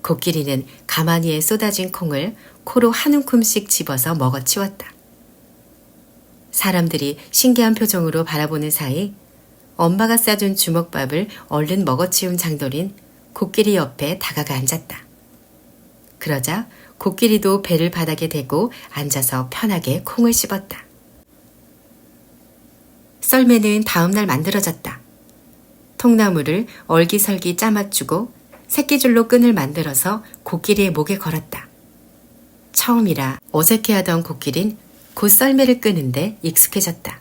코끼리는 가마니에 쏟아진 콩을 코로 한 움큼씩 집어서 먹어치웠다. 사람들이 신기한 표정으로 바라보는 사이 엄마가 싸준 주먹밥을 얼른 먹어치운 장돌인 코끼리 옆에 다가가 앉았다. 그러자 코끼리도 배를 바닥에 대고 앉아서 편하게 콩을 씹었다. 썰매는 다음날 만들어졌다. 통나무를 얼기설기 짜맞추고 새끼줄로 끈을 만들어서 코끼리의 목에 걸었다. 처음이라 어색해하던 코끼린 곧 썰매를 끄는데 익숙해졌다.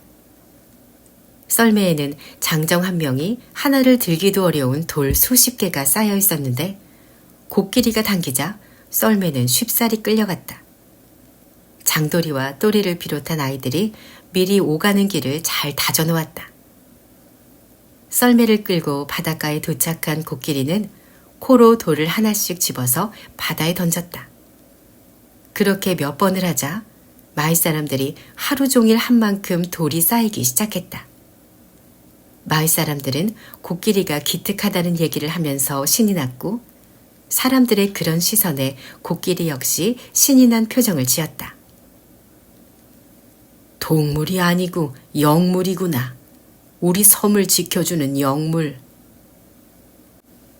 썰매에는 장정 한 명이 하나를 들기도 어려운 돌 수십 개가 쌓여 있었는데 코끼리가 당기자 썰매는 쉽사리 끌려갔다. 장돌이와 또리를 비롯한 아이들이 미리 오가는 길을 잘 다져놓았다. 썰매를 끌고 바닷가에 도착한 코끼리는 코로 돌을 하나씩 집어서 바다에 던졌다. 그렇게 몇 번을 하자 마을 사람들이 하루 종일 한 만큼 돌이 쌓이기 시작했다. 마을 사람들은 코끼리가 기특하다는 얘기를 하면서 신이 났고 사람들의 그런 시선에 코끼리 역시 신이 난 표정을 지었다. 동물이 아니고 영물이구나. 우리 섬을 지켜주는 영물.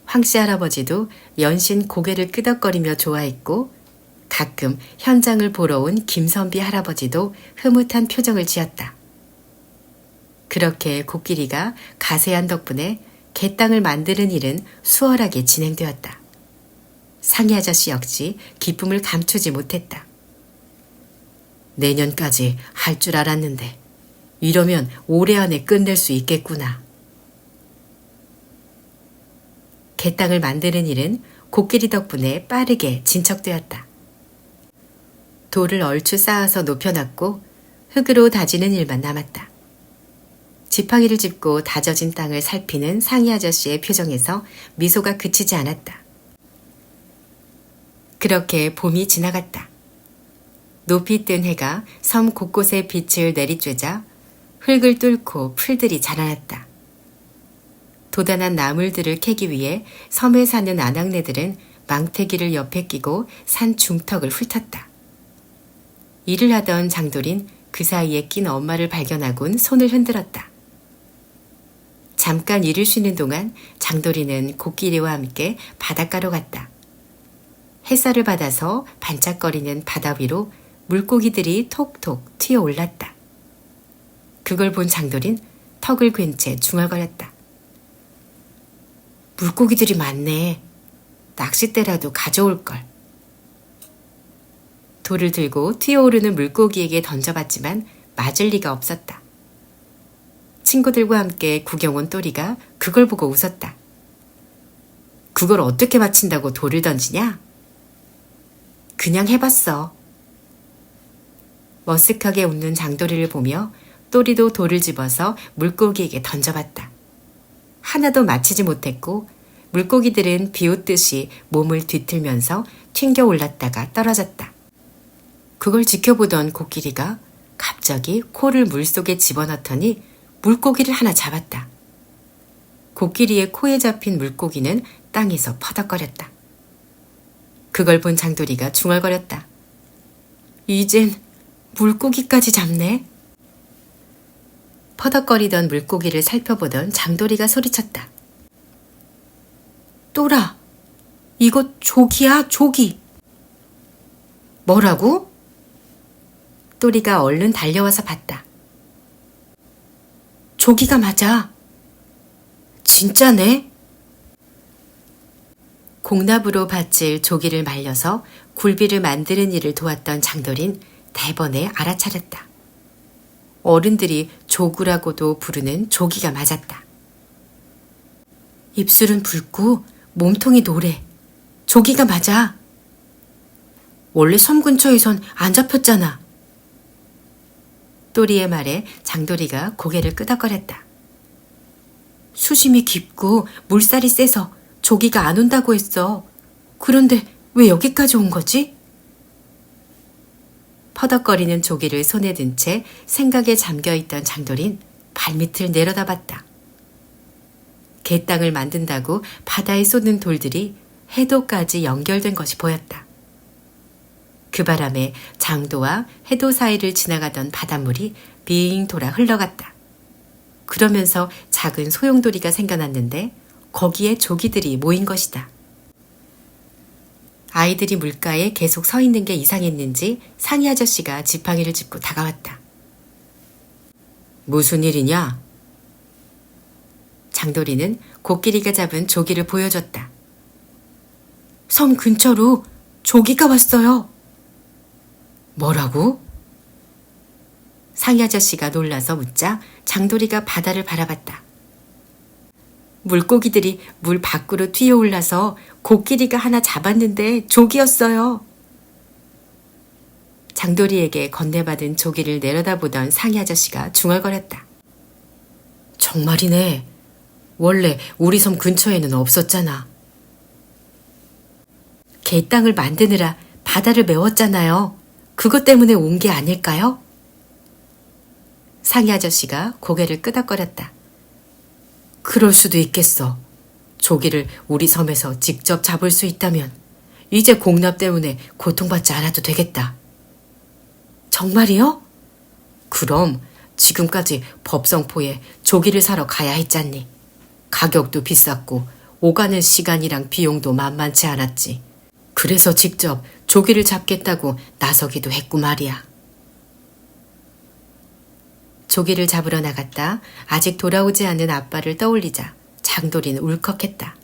황씨 할아버지도 연신 고개를 끄덕거리며 좋아했고 가끔 현장을 보러 온 김선비 할아버지도 흐뭇한 표정을 지었다. 그렇게 코끼리가 가세한 덕분에 갯땅을 만드는 일은 수월하게 진행되었다. 상희 아저씨 역시 기쁨을 감추지 못했다. 내년까지 할 줄 알았는데 이러면 올해 안에 끝낼 수 있겠구나. 갯땅을 만드는 일은 코끼리 덕분에 빠르게 진척되었다. 돌을 얼추 쌓아서 높여놨고 흙으로 다지는 일만 남았다. 지팡이를 짚고 다져진 땅을 살피는 상희 아저씨의 표정에서 미소가 그치지 않았다. 그렇게 봄이 지나갔다. 높이 뜬 해가 섬 곳곳에 빛을 내리쬐자 흙을 뚫고 풀들이 자라났다. 도단한 나물들을 캐기 위해 섬에 사는 아낙네들은 망태기를 옆에 끼고 산 중턱을 훑었다. 일을 하던 장돌인 그 사이에 낀 엄마를 발견하곤 손을 흔들었다. 잠깐 일을 쉬는 동안 장돌이는 코끼리와 함께 바닷가로 갔다. 햇살을 받아서 반짝거리는 바다 위로 물고기들이 톡톡 튀어 올랐다. 그걸 본 장돌인 턱을 괜 채 중얼거렸다. 물고기들이 많네. 낚싯대라도 가져올걸. 돌을 들고 튀어오르는 물고기에게 던져봤지만 맞을 리가 없었다. 친구들과 함께 구경 온 또리가 그걸 보고 웃었다. 그걸 어떻게 맞힌다고 돌을 던지냐? 그냥 해봤어. 머쓱하게 웃는 장돌이를 보며 또리도 돌을 집어서 물고기에게 던져봤다. 하나도 맞히지 못했고 물고기들은 비웃듯이 몸을 뒤틀면서 튕겨 올랐다가 떨어졌다. 그걸 지켜보던 코끼리가 갑자기 코를 물속에 집어넣더니 물고기를 하나 잡았다. 코끼리의 코에 잡힌 물고기는 땅에서 퍼덕거렸다. 그걸 본 장돌이가 중얼거렸다. 이젠 물고기까지 잡네. 퍼덕거리던 물고기를 살펴보던 장돌이가 소리쳤다. 또라, 이거 조기야, 조기. 뭐라고? 또리가 얼른 달려와서 봤다. 조기가 맞아. 진짜네? 공납으로 바칠 조기를 말려서 굴비를 만드는 일을 도왔던 장돌인 대번에 알아차렸다. 어른들이 조구라고도 부르는 조기가 맞았다. 입술은 붉고 몸통이 노래. 조기가 맞아. 원래 섬 근처에선 안 잡혔잖아. 또리의 말에 장돌이가 고개를 끄덕거렸다. 수심이 깊고 물살이 세서 조기가 안 온다고 했어. 그런데 왜 여기까지 온 거지? 퍼덕거리는 조기를 손에 든 채 생각에 잠겨있던 장돌인 발밑을 내려다봤다. 갯땅을 만든다고 바다에 쏟는 돌들이 해도까지 연결된 것이 보였다. 그 바람에 장도와 해도 사이를 지나가던 바닷물이 빙 돌아 흘러갔다. 그러면서 작은 소용돌이가 생겨났는데 거기에 조기들이 모인 것이다. 아이들이 물가에 계속 서 있는 게 이상했는지 상희 아저씨가 지팡이를 짚고 다가왔다. 무슨 일이냐? 장돌이는 코끼리가 잡은 조기를 보여줬다. 섬 근처로 조기가 왔어요. 뭐라고? 상희 아저씨가 놀라서 묻자 장돌이가 바다를 바라봤다. 물고기들이 물 밖으로 튀어올라서 코끼리가 하나 잡았는데 조기였어요. 장돌이에게 건네받은 조기를 내려다보던 상희 아저씨가 중얼거렸다. 정말이네. 원래 우리 섬 근처에는 없었잖아. 갯땅을 만드느라 바다를 메웠잖아요. 그것 때문에 온 게 아닐까요? 상희 아저씨가 고개를 끄덕거렸다. 그럴 수도 있겠어. 조기를 우리 섬에서 직접 잡을 수 있다면 이제 공납 때문에 고통받지 않아도 되겠다. 정말이요? 그럼 지금까지 법성포에 조기를 사러 가야 했잖니. 가격도 비쌌고 오가는 시간이랑 비용도 만만치 않았지. 그래서 직접 조기를 잡겠다고 나서기도 했고 말이야. 조기를 잡으러 나갔다 아직 돌아오지 않은 아빠를 떠올리자 장돌이는 울컥했다.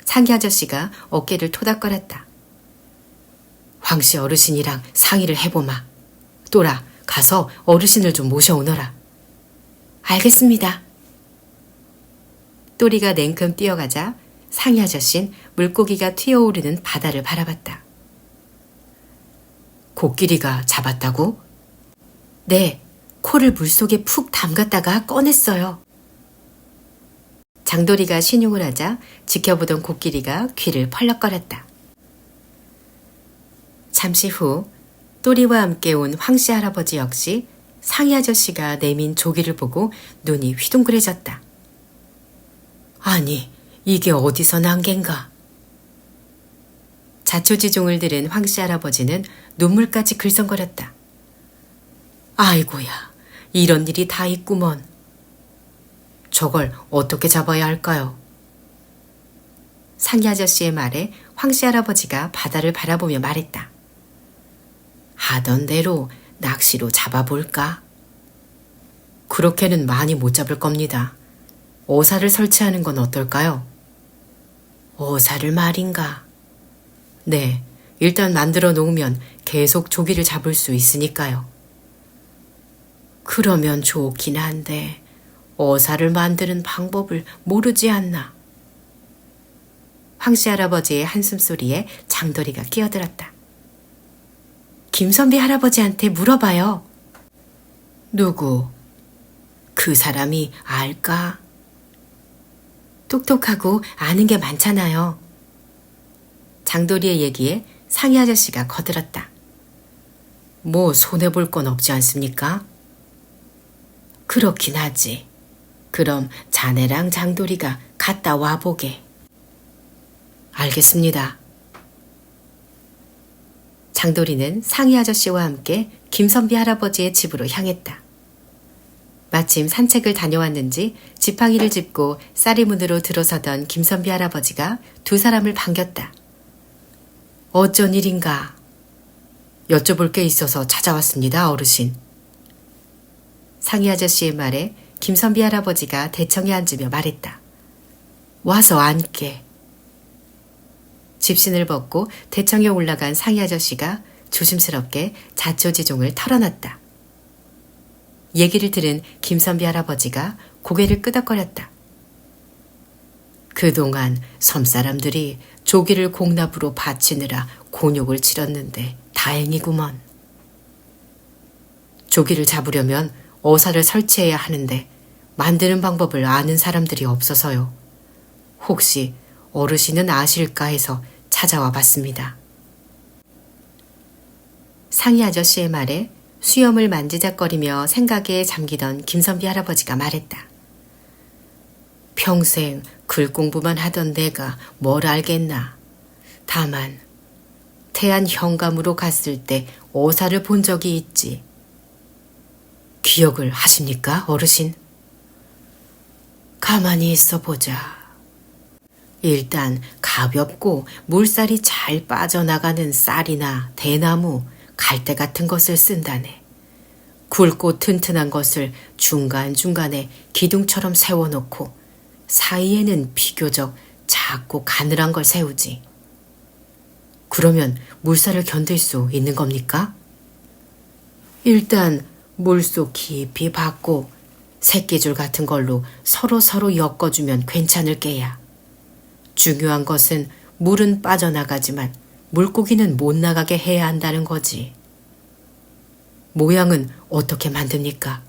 상희 아저씨가 어깨를 토닥거렸다. 황씨 어르신이랑 상의를 해보마. 또라 가서 어르신을 좀 모셔오너라. 알겠습니다. 또리가 냉큼 뛰어가자 상희 아저씨는 물고기가 튀어오르는 바다를 바라봤다. 코끼리가 잡았다고? 네, 코를 물속에 푹 담갔다가 꺼냈어요. 장돌이가 신용을 하자 지켜보던 코끼리가 귀를 펄럭거렸다. 잠시 후 또리와 함께 온 황씨 할아버지 역시 상희 아저씨가 내민 조기를 보고 눈이 휘둥그레졌다. 아니, 이게 어디서 난 겐가? 자초지종을 들은 황씨 할아버지는 눈물까지 글썽거렸다. 아이고야, 이런 일이 다 있구먼. 저걸 어떻게 잡아야 할까요? 상희 아저씨의 말에 황씨 할아버지가 바다를 바라보며 말했다. 하던 대로 낚시로 잡아볼까? 그렇게는 많이 못 잡을 겁니다. 어사를 설치하는 건 어떨까요? 어사를 말인가? 네, 일단 만들어 놓으면 계속 조기를 잡을 수 있으니까요. 그러면 좋긴 한데 어사를 만드는 방법을 모르지 않나? 황씨 할아버지의 한숨소리에 장돌이가 끼어들었다. 김선비 할아버지한테 물어봐요. 누구? 그 사람이 알까? 똑똑하고 아는 게 많잖아요. 장돌이의 얘기에 상희 아저씨가 거들었다. 뭐 손해볼 건 없지 않습니까? 그렇긴 하지. 그럼 자네랑 장돌이가 갔다 와보게. 알겠습니다. 장돌이는 상희 아저씨와 함께 김선비 할아버지의 집으로 향했다. 마침 산책을 다녀왔는지 지팡이를 짚고 쌀이문으로 들어서던 김선비 할아버지가 두 사람을 반겼다. 어쩐 일인가? 여쭤볼 게 있어서 찾아왔습니다, 어르신. 상희 아저씨의 말에 김선비 할아버지가 대청에 앉으며 말했다. 와서 앉게. 집신을 벗고 대청에 올라간 상희 아저씨가 조심스럽게 자초지종을 털어놨다. 얘기를 들은 김선비 할아버지가 고개를 끄덕거렸다. 그동안 섬사람들이 조기를 공납으로 바치느라 곤욕을 치렀는데 다행이구먼. 조기를 잡으려면 어사를 설치해야 하는데 만드는 방법을 아는 사람들이 없어서요. 혹시 어르신은 아실까 해서 찾아와 봤습니다. 상희 아저씨의 말에 수염을 만지작거리며 생각에 잠기던 김선비 할아버지가 말했다. 평생 글 공부만 하던 내가 뭘 알겠나. 다만 태안 현감으로 갔을 때 어사를 본 적이 있지. 기억을 하십니까, 어르신? 가만히 있어 보자. 일단 가볍고 물살이 잘 빠져나가는 쌀이나 대나무, 갈대 같은 것을 쓴다네. 굵고 튼튼한 것을 중간중간에 기둥처럼 세워놓고 사이에는 비교적 작고 가늘한 걸 세우지. 그러면 물살을 견딜 수 있는 겁니까? 일단 물속 깊이 박고 새끼줄 같은 걸로 서로 엮어주면 괜찮을 게야. 중요한 것은 물은 빠져나가지만 물고기는 못 나가게 해야 한다는 거지. 모양은 어떻게 만듭니까?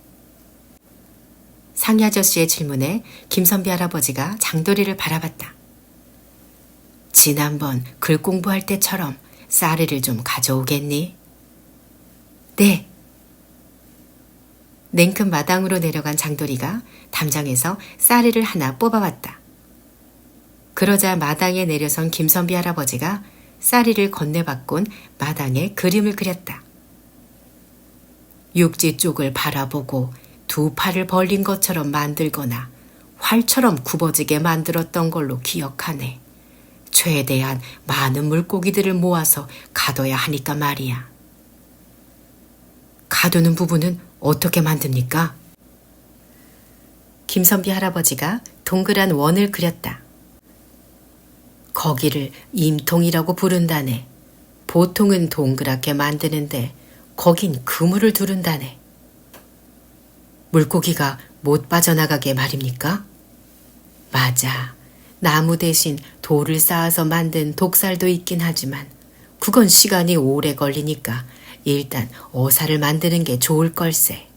상희 아저씨의 질문에 김선비 할아버지가 장돌이를 바라봤다. 지난번 글 공부할 때처럼 쌀이를 좀 가져오겠니? 네. 냉큼 마당으로 내려간 장돌이가 담장에서 쌀이를 하나 뽑아왔다. 그러자 마당에 내려선 김선비 할아버지가 쌀이를 건네받곤 마당에 그림을 그렸다. 육지 쪽을 바라보고 두 팔을 벌린 것처럼 만들거나 활처럼 굽어지게 만들었던 걸로 기억하네. 최대한 많은 물고기들을 모아서 가둬야 하니까 말이야. 가두는 부분은 어떻게 만듭니까? 김선비 할아버지가 동그란 원을 그렸다. 거기를 임통이라고 부른다네. 보통은 동그랗게 만드는데 거긴 그물을 두른다네. 물고기가 못 빠져나가게 말입니까? 맞아. 나무 대신 돌을 쌓아서 만든 독살도 있긴 하지만 그건 시간이 오래 걸리니까 일단 어사를 만드는 게 좋을 걸세.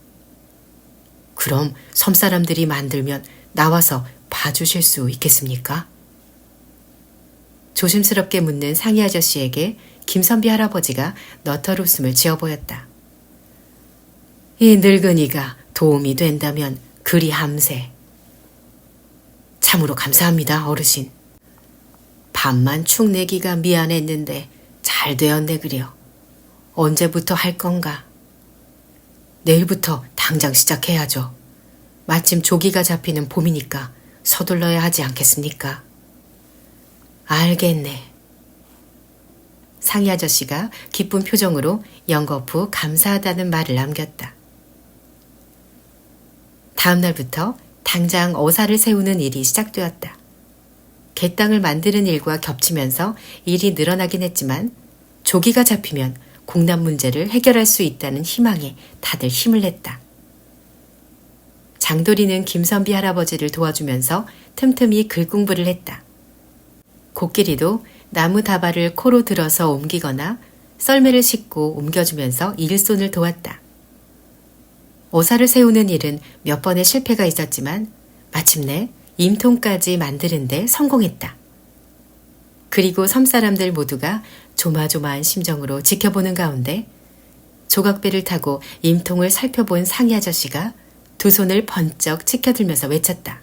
그럼 섬사람들이 만들면 나와서 봐주실 수 있겠습니까? 조심스럽게 묻는 상희 아저씨에게 김선비 할아버지가 너털 웃음을 지어 보였다. 이 늙은이가 도움이 된다면 그리 함세. 참으로 감사합니다, 어르신. 밤만 축 내기가 미안했는데 잘 되었네 그려. 언제부터 할 건가? 내일부터 당장 시작해야죠. 마침 조기가 잡히는 봄이니까 서둘러야 하지 않겠습니까? 알겠네. 상희 아저씨가 기쁜 표정으로 연거푸 감사하다는 말을 남겼다. 다음 날부터 당장 어사를 세우는 일이 시작되었다. 갯땅을 만드는 일과 겹치면서 일이 늘어나긴 했지만 조기가 잡히면 공남 문제를 해결할 수 있다는 희망에 다들 힘을 냈다. 장돌이는 김선비 할아버지를 도와주면서 틈틈이 글 공부를 했다. 코끼리도 나무 다발을 코로 들어서 옮기거나 썰매를 싣고 옮겨주면서 일손을 도왔다. 어사를 세우는 일은 몇 번의 실패가 있었지만 마침내 임통까지 만드는데 성공했다. 그리고 섬사람들 모두가 조마조마한 심정으로 지켜보는 가운데 조각배를 타고 임통을 살펴본 상희 아저씨가 두 손을 번쩍 치켜들면서 외쳤다.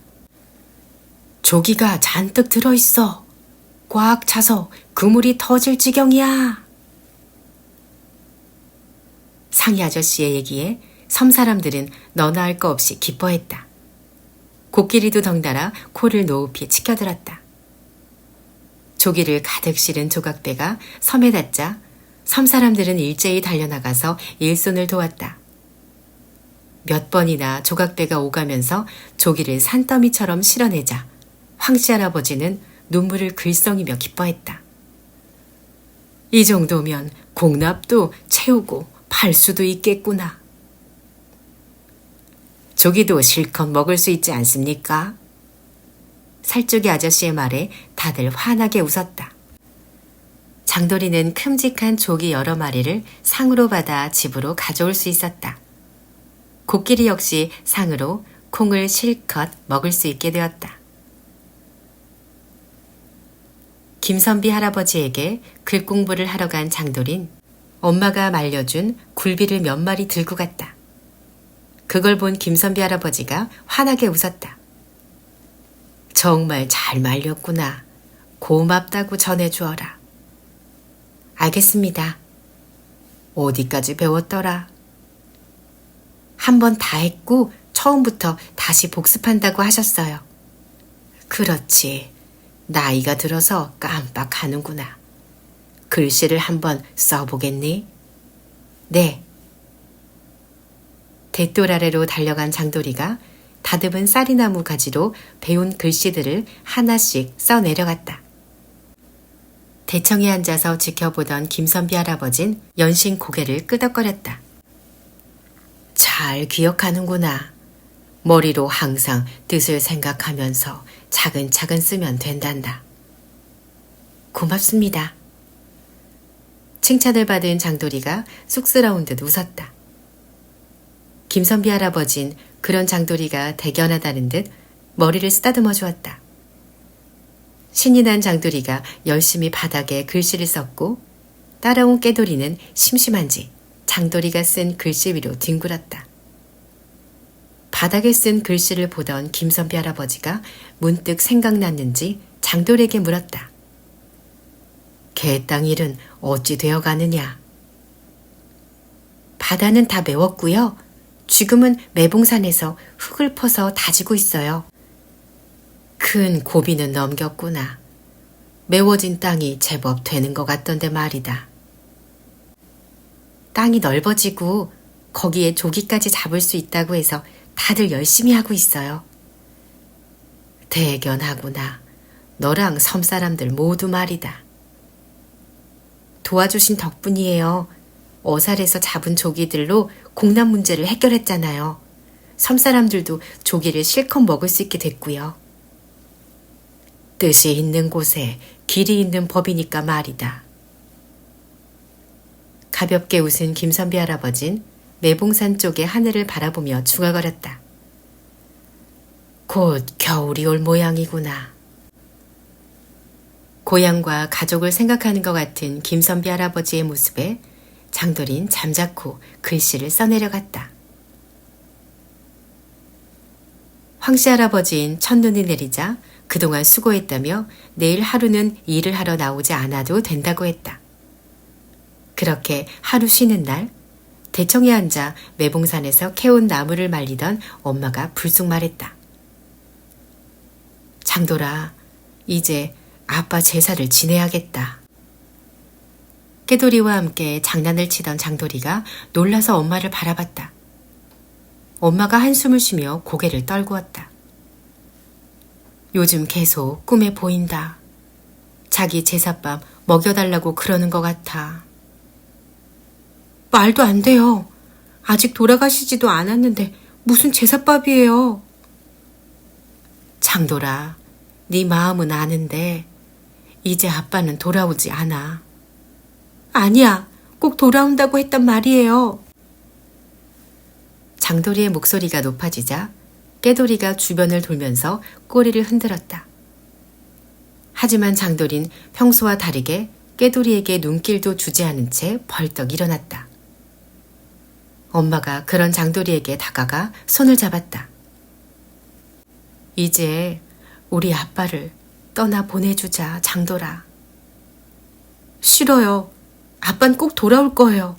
조기가 잔뜩 들어있어. 꽉 차서 그물이 터질 지경이야. 상희 아저씨의 얘기에 섬 사람들은 너나 할 거 없이 기뻐했다. 코끼리도 덩달아 코를 높이 치켜들었다. 조기를 가득 실은 조각배가 섬에 닿자 섬 사람들은 일제히 달려나가서 일손을 도왔다. 몇 번이나 조각배가 오가면서 조기를 산더미처럼 실어내자 황씨 할아버지는 눈물을 글썽이며 기뻐했다. 이 정도면 공납도 채우고 팔 수도 있겠구나. 조기도 실컷 먹을 수 있지 않습니까? 살쪽이 아저씨의 말에 다들 환하게 웃었다. 장돌이는 큼직한 조기 여러 마리를 상으로 받아 집으로 가져올 수 있었다. 코끼리 역시 상으로 콩을 실컷 먹을 수 있게 되었다. 김선비 할아버지에게 글 공부를 하러 간 장돌인 엄마가 말려준 굴비를 몇 마리 들고 갔다. 그걸 본 김선비 할아버지가 환하게 웃었다. 정말 잘 말렸구나. 고맙다고 전해주어라. 알겠습니다. 어디까지 배웠더라? 한 번 다 했고 처음부터 다시 복습한다고 하셨어요. 그렇지. 나이가 들어서 깜빡하는구나. 글씨를 한번 써보겠니? 네. 대돌 아래로 달려간 장돌이가 다듬은 쌀이나무 가지로 배운 글씨들을 하나씩 써 내려갔다. 대청에 앉아서 지켜보던 김선비 할아버진 연신 고개를 끄덕거렸다. 잘 기억하는구나. 머리로 항상 뜻을 생각하면서 차근차근 쓰면 된단다. 고맙습니다. 칭찬을 받은 장돌이가 쑥스러운 듯 웃었다. 김선비 할아버진 그런 장돌이가 대견하다는 듯 머리를 쓰다듬어 주었다. 신이 난 장돌이가 열심히 바닥에 글씨를 썼고 따라온 깨돌이는 심심한지 장돌이가 쓴 글씨 위로 뒹굴었다. 바닥에 쓴 글씨를 보던 김선비 할아버지가 문득 생각났는지 장돌에게 물었다. 개 땅 일은 어찌 되어가느냐? 바다는 다 메웠고요. 지금은 매봉산에서 흙을 퍼서 다지고 있어요. 큰 고비는 넘겼구나. 메워진 땅이 제법 되는 것 같던데 말이다. 땅이 넓어지고 거기에 조기까지 잡을 수 있다고 해서 다들 열심히 하고 있어요. 대견하구나. 너랑 섬사람들 모두 말이다. 도와주신 덕분이에요. 어살에서 잡은 조기들로 공남 문제를 해결했잖아요. 섬사람들도 조기를 실컷 먹을 수 있게 됐고요. 뜻이 있는 곳에 길이 있는 법이니까 말이다. 가볍게 웃은 김선비 할아버진 매봉산 쪽의 하늘을 바라보며 중얼거렸다. 곧 겨울이 올 모양이구나. 고향과 가족을 생각하는 것 같은 김선비 할아버지의 모습에 장돌인 잠자코 글씨를 써내려갔다. 황씨 할아버지인 첫눈이 내리자 그동안 수고했다며 내일 하루는 일을 하러 나오지 않아도 된다고 했다. 그렇게 하루 쉬는 날 대청에 앉아 매봉산에서 캐온 나무를 말리던 엄마가 불쑥 말했다. 장돌아, 이제 아빠 제사를 지내야겠다. 깨돌이와 함께 장난을 치던 장돌이가 놀라서 엄마를 바라봤다. 엄마가 한숨을 쉬며 고개를 떨구었다. 요즘 계속 꿈에 보인다. 자기 제삿밥 먹여달라고 그러는 것 같아. 말도 안 돼요. 아직 돌아가시지도 않았는데 무슨 제삿밥이에요. 장돌아, 네 마음은 아는데 이제 아빠는 돌아오지 않아. 아니야, 꼭 돌아온다고 했단 말이에요. 장돌이의 목소리가 높아지자 깨돌이가 주변을 돌면서 꼬리를 흔들었다. 하지만 장돌인 평소와 다르게 깨돌이에게 눈길도 주지 않은 채 벌떡 일어났다. 엄마가 그런 장돌이에게 다가가 손을 잡았다. 이제 우리 아빠를 떠나 보내주자, 장돌아. 싫어요. 아빤 꼭 돌아올 거예요.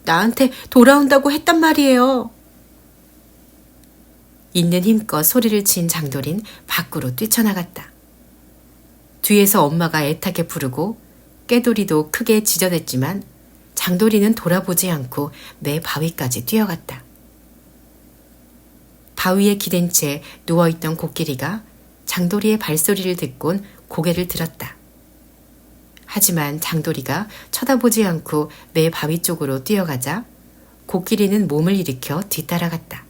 나한테 돌아온다고 했단 말이에요. 있는 힘껏 소리를 친 장돌인 밖으로 뛰쳐나갔다. 뒤에서 엄마가 애타게 부르고 깨돌이도 크게 짖어댔지만 장돌이는 돌아보지 않고 매 바위까지 뛰어갔다. 바위에 기댄 채 누워있던 코끼리가 장돌이의 발소리를 듣곤 고개를 들었다. 하지만 장돌이가 쳐다보지 않고 매 바위 쪽으로 뛰어가자 코끼리는 몸을 일으켜 뒤따라갔다.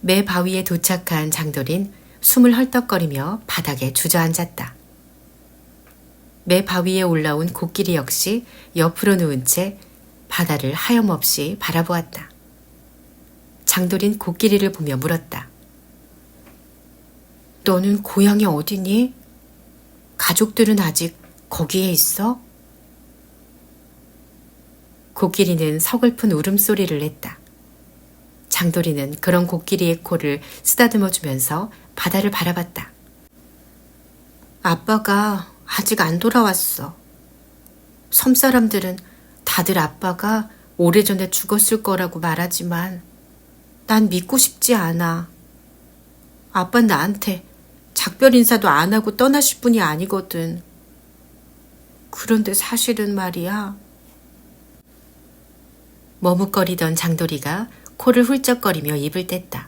매 바위에 도착한 장돌인 숨을 헐떡거리며 바닥에 주저앉았다. 매 바위에 올라온 코끼리 역시 옆으로 누운 채 바다를 하염없이 바라보았다. 장돌인 코끼리를 보며 물었다. 너는 고향이 어디니? 가족들은 아직 거기에 있어? 코끼리는 서글픈 울음소리를 냈다. 장돌이는 그런 코끼리의 코를 쓰다듬어 주면서 바다를 바라봤다. 아빠가 아직 안 돌아왔어. 섬 사람들은 다들 아빠가 오래전에 죽었을 거라고 말하지만 난 믿고 싶지 않아. 아빠는 나한테 작별 인사도 안 하고 떠나실 분이 아니거든. 그런데 사실은 말이야. 머뭇거리던 장돌이가 코를 훌쩍거리며 입을 뗐다.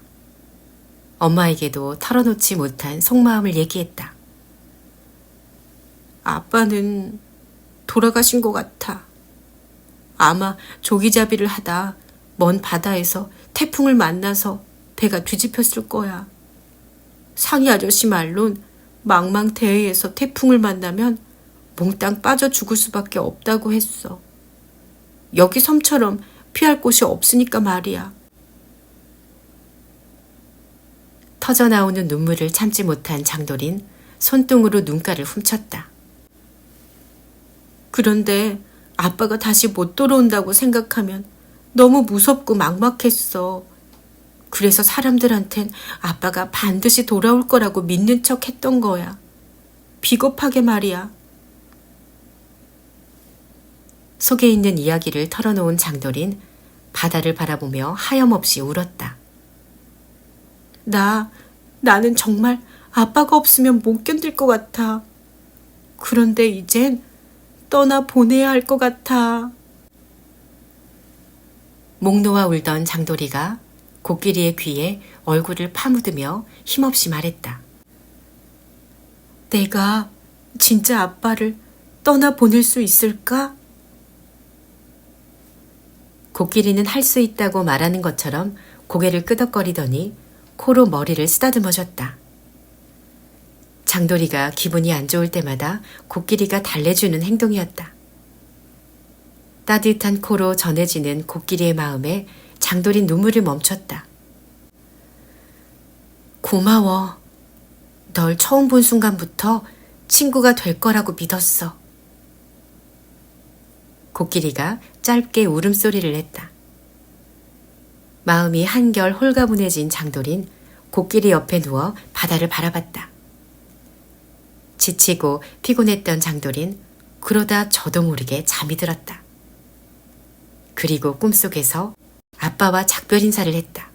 엄마에게도 털어놓지 못한 속마음을 얘기했다. 아빠는 돌아가신 것 같아. 아마 조기잡이를 하다 먼 바다에서 태풍을 만나서 배가 뒤집혔을 거야. 상이 아저씨 말론 망망대해에서 태풍을 만나면 몽땅 빠져 죽을 수밖에 없다고 했어. 여기 섬처럼 피할 곳이 없으니까 말이야. 터져나오는 눈물을 참지 못한 장돌인 손등으로 눈가를 훔쳤다. 그런데 아빠가 다시 못 돌아온다고 생각하면 너무 무섭고 막막했어. 그래서 사람들한텐 아빠가 반드시 돌아올 거라고 믿는 척 했던 거야. 비겁하게 말이야. 속에 있는 이야기를 털어놓은 장돌인 바다를 바라보며 하염없이 울었다. 나는 정말 아빠가 없으면 못 견딜 것 같아. 그런데 이젠 떠나 보내야 할 것 같아. 목 놓아 울던 장돌이가 코끼리의 귀에 얼굴을 파묻으며 힘없이 말했다. 내가 진짜 아빠를 떠나 보낼 수 있을까? 코끼리는 할 수 있다고 말하는 것처럼 고개를 끄덕거리더니 코로 머리를 쓰다듬어줬다. 장돌이가 기분이 안 좋을 때마다 코끼리가 달래주는 행동이었다. 따뜻한 코로 전해지는 코끼리의 마음에 장돌이 눈물을 멈췄다. 고마워. 널 처음 본 순간부터 친구가 될 거라고 믿었어. 코끼리가 짧게 울음소리를 냈다. 마음이 한결 홀가분해진 장돌인 코끼리 옆에 누워 바다를 바라봤다. 지치고 피곤했던 장돌인 그러다 저도 모르게 잠이 들었다. 그리고 꿈속에서 아빠와 작별 인사를 했다.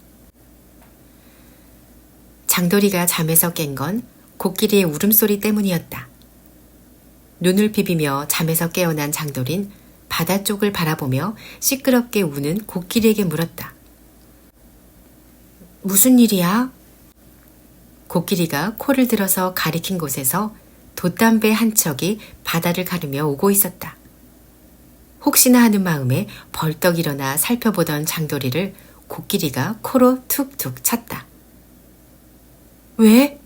장돌이가 잠에서 깬 건 코끼리의 울음소리 때문이었다. 눈을 비비며 잠에서 깨어난 장돌인 바다 쪽을 바라보며 시끄럽게 우는 코끼리에게 물었다. 무슨 일이야? 코끼리가 코를 들어서 가리킨 곳에서 돛담배 한 척이 바다를 가르며 오고 있었다. 혹시나 하는 마음에 벌떡 일어나 살펴보던 장돌이를 코끼리가 코로 툭툭 찼다. 왜?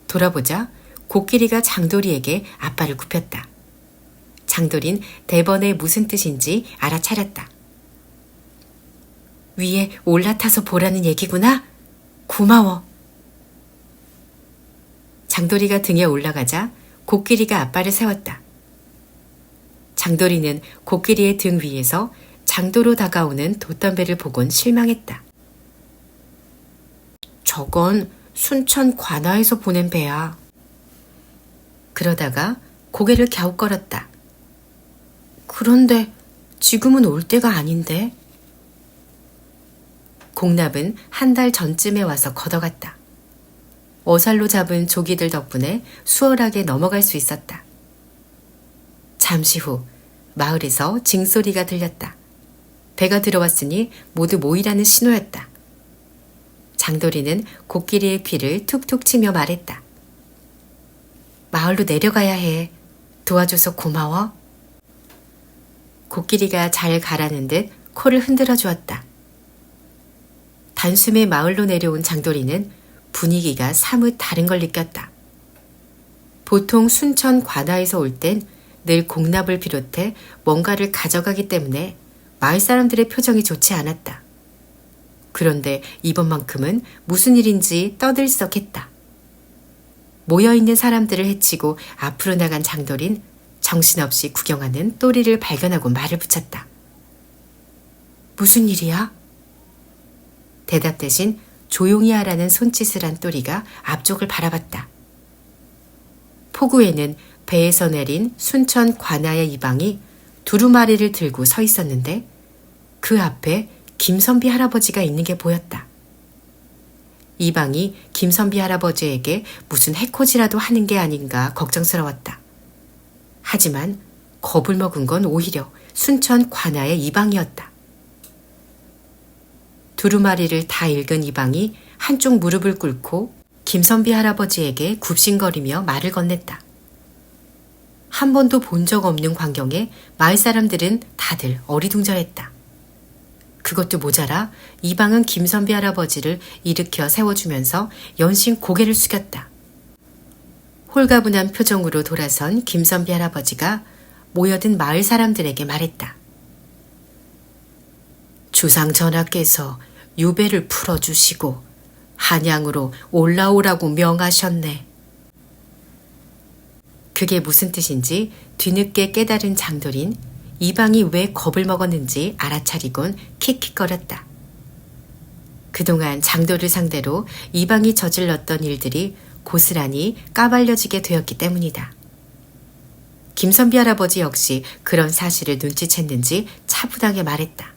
돌아보자 코끼리가 장돌이에게 앞발을 굽혔다. 장돌인 대번에 무슨 뜻인지 알아차렸다. 위에 올라타서 보라는 얘기구나? 고마워. 장돌이가 등에 올라가자 코끼리가 앞발을 세웠다. 장돌이는 코끼리의 등 위에서 장도로 다가오는 돛담배를 보곤 실망했다. 저건 순천 관아에서 보낸 배야. 그러다가 고개를 갸웃거렸다. 그런데 지금은 올 때가 아닌데? 공납은 한 달 전쯤에 와서 걷어갔다. 어살로 잡은 조기들 덕분에 수월하게 넘어갈 수 있었다. 잠시 후 마을에서 징소리가 들렸다. 배가 들어왔으니 모두 모이라는 신호였다. 장돌이는 코끼리의 귀를 툭툭 치며 말했다. 마을로 내려가야 해. 도와줘서 고마워. 코끼리가 잘 가라는 듯 코를 흔들어 주었다. 단숨에 마을로 내려온 장돌이는 분위기가 사뭇 다른 걸 느꼈다. 보통 순천 관아에서 올 땐 늘 공납을 비롯해 뭔가를 가져가기 때문에 마을 사람들의 표정이 좋지 않았다. 그런데 이번만큼은 무슨 일인지 떠들썩했다. 모여있는 사람들을 해치고 앞으로 나간 장돌인 정신없이 구경하는 또리를 발견하고 말을 붙였다. 무슨 일이야? 대답 대신 조용히 하라는 손짓을 한 또리가 앞쪽을 바라봤다. 포구에는 배에서 내린 순천 관아의 이방이 두루마리를 들고 서 있었는데 그 앞에 김선비 할아버지가 있는 게 보였다. 이방이 김선비 할아버지에게 무슨 해코지라도 하는 게 아닌가 걱정스러웠다. 하지만 겁을 먹은 건 오히려 순천 관아의 이방이었다. 두루마리를 다 읽은 이방이 한쪽 무릎을 꿇고 김선비 할아버지에게 굽신거리며 말을 건넸다. 한 번도 본 적 없는 광경에 마을 사람들은 다들 어리둥절했다. 그것도 모자라 이방은 김선비 할아버지를 일으켜 세워주면서 연신 고개를 숙였다. 홀가분한 표정으로 돌아선 김선비 할아버지가 모여든 마을 사람들에게 말했다. 주상 전하께서 유배를 풀어주시고 한양으로 올라오라고 명하셨네. 그게 무슨 뜻인지 뒤늦게 깨달은 장돌인 이방이 왜 겁을 먹었는지 알아차리곤 킥킥거렸다. 그동안 장돌을 상대로 이방이 저질렀던 일들이 고스란히 까발려지게 되었기 때문이다. 김선비 할아버지 역시 그런 사실을 눈치챘는지 차분하게 말했다.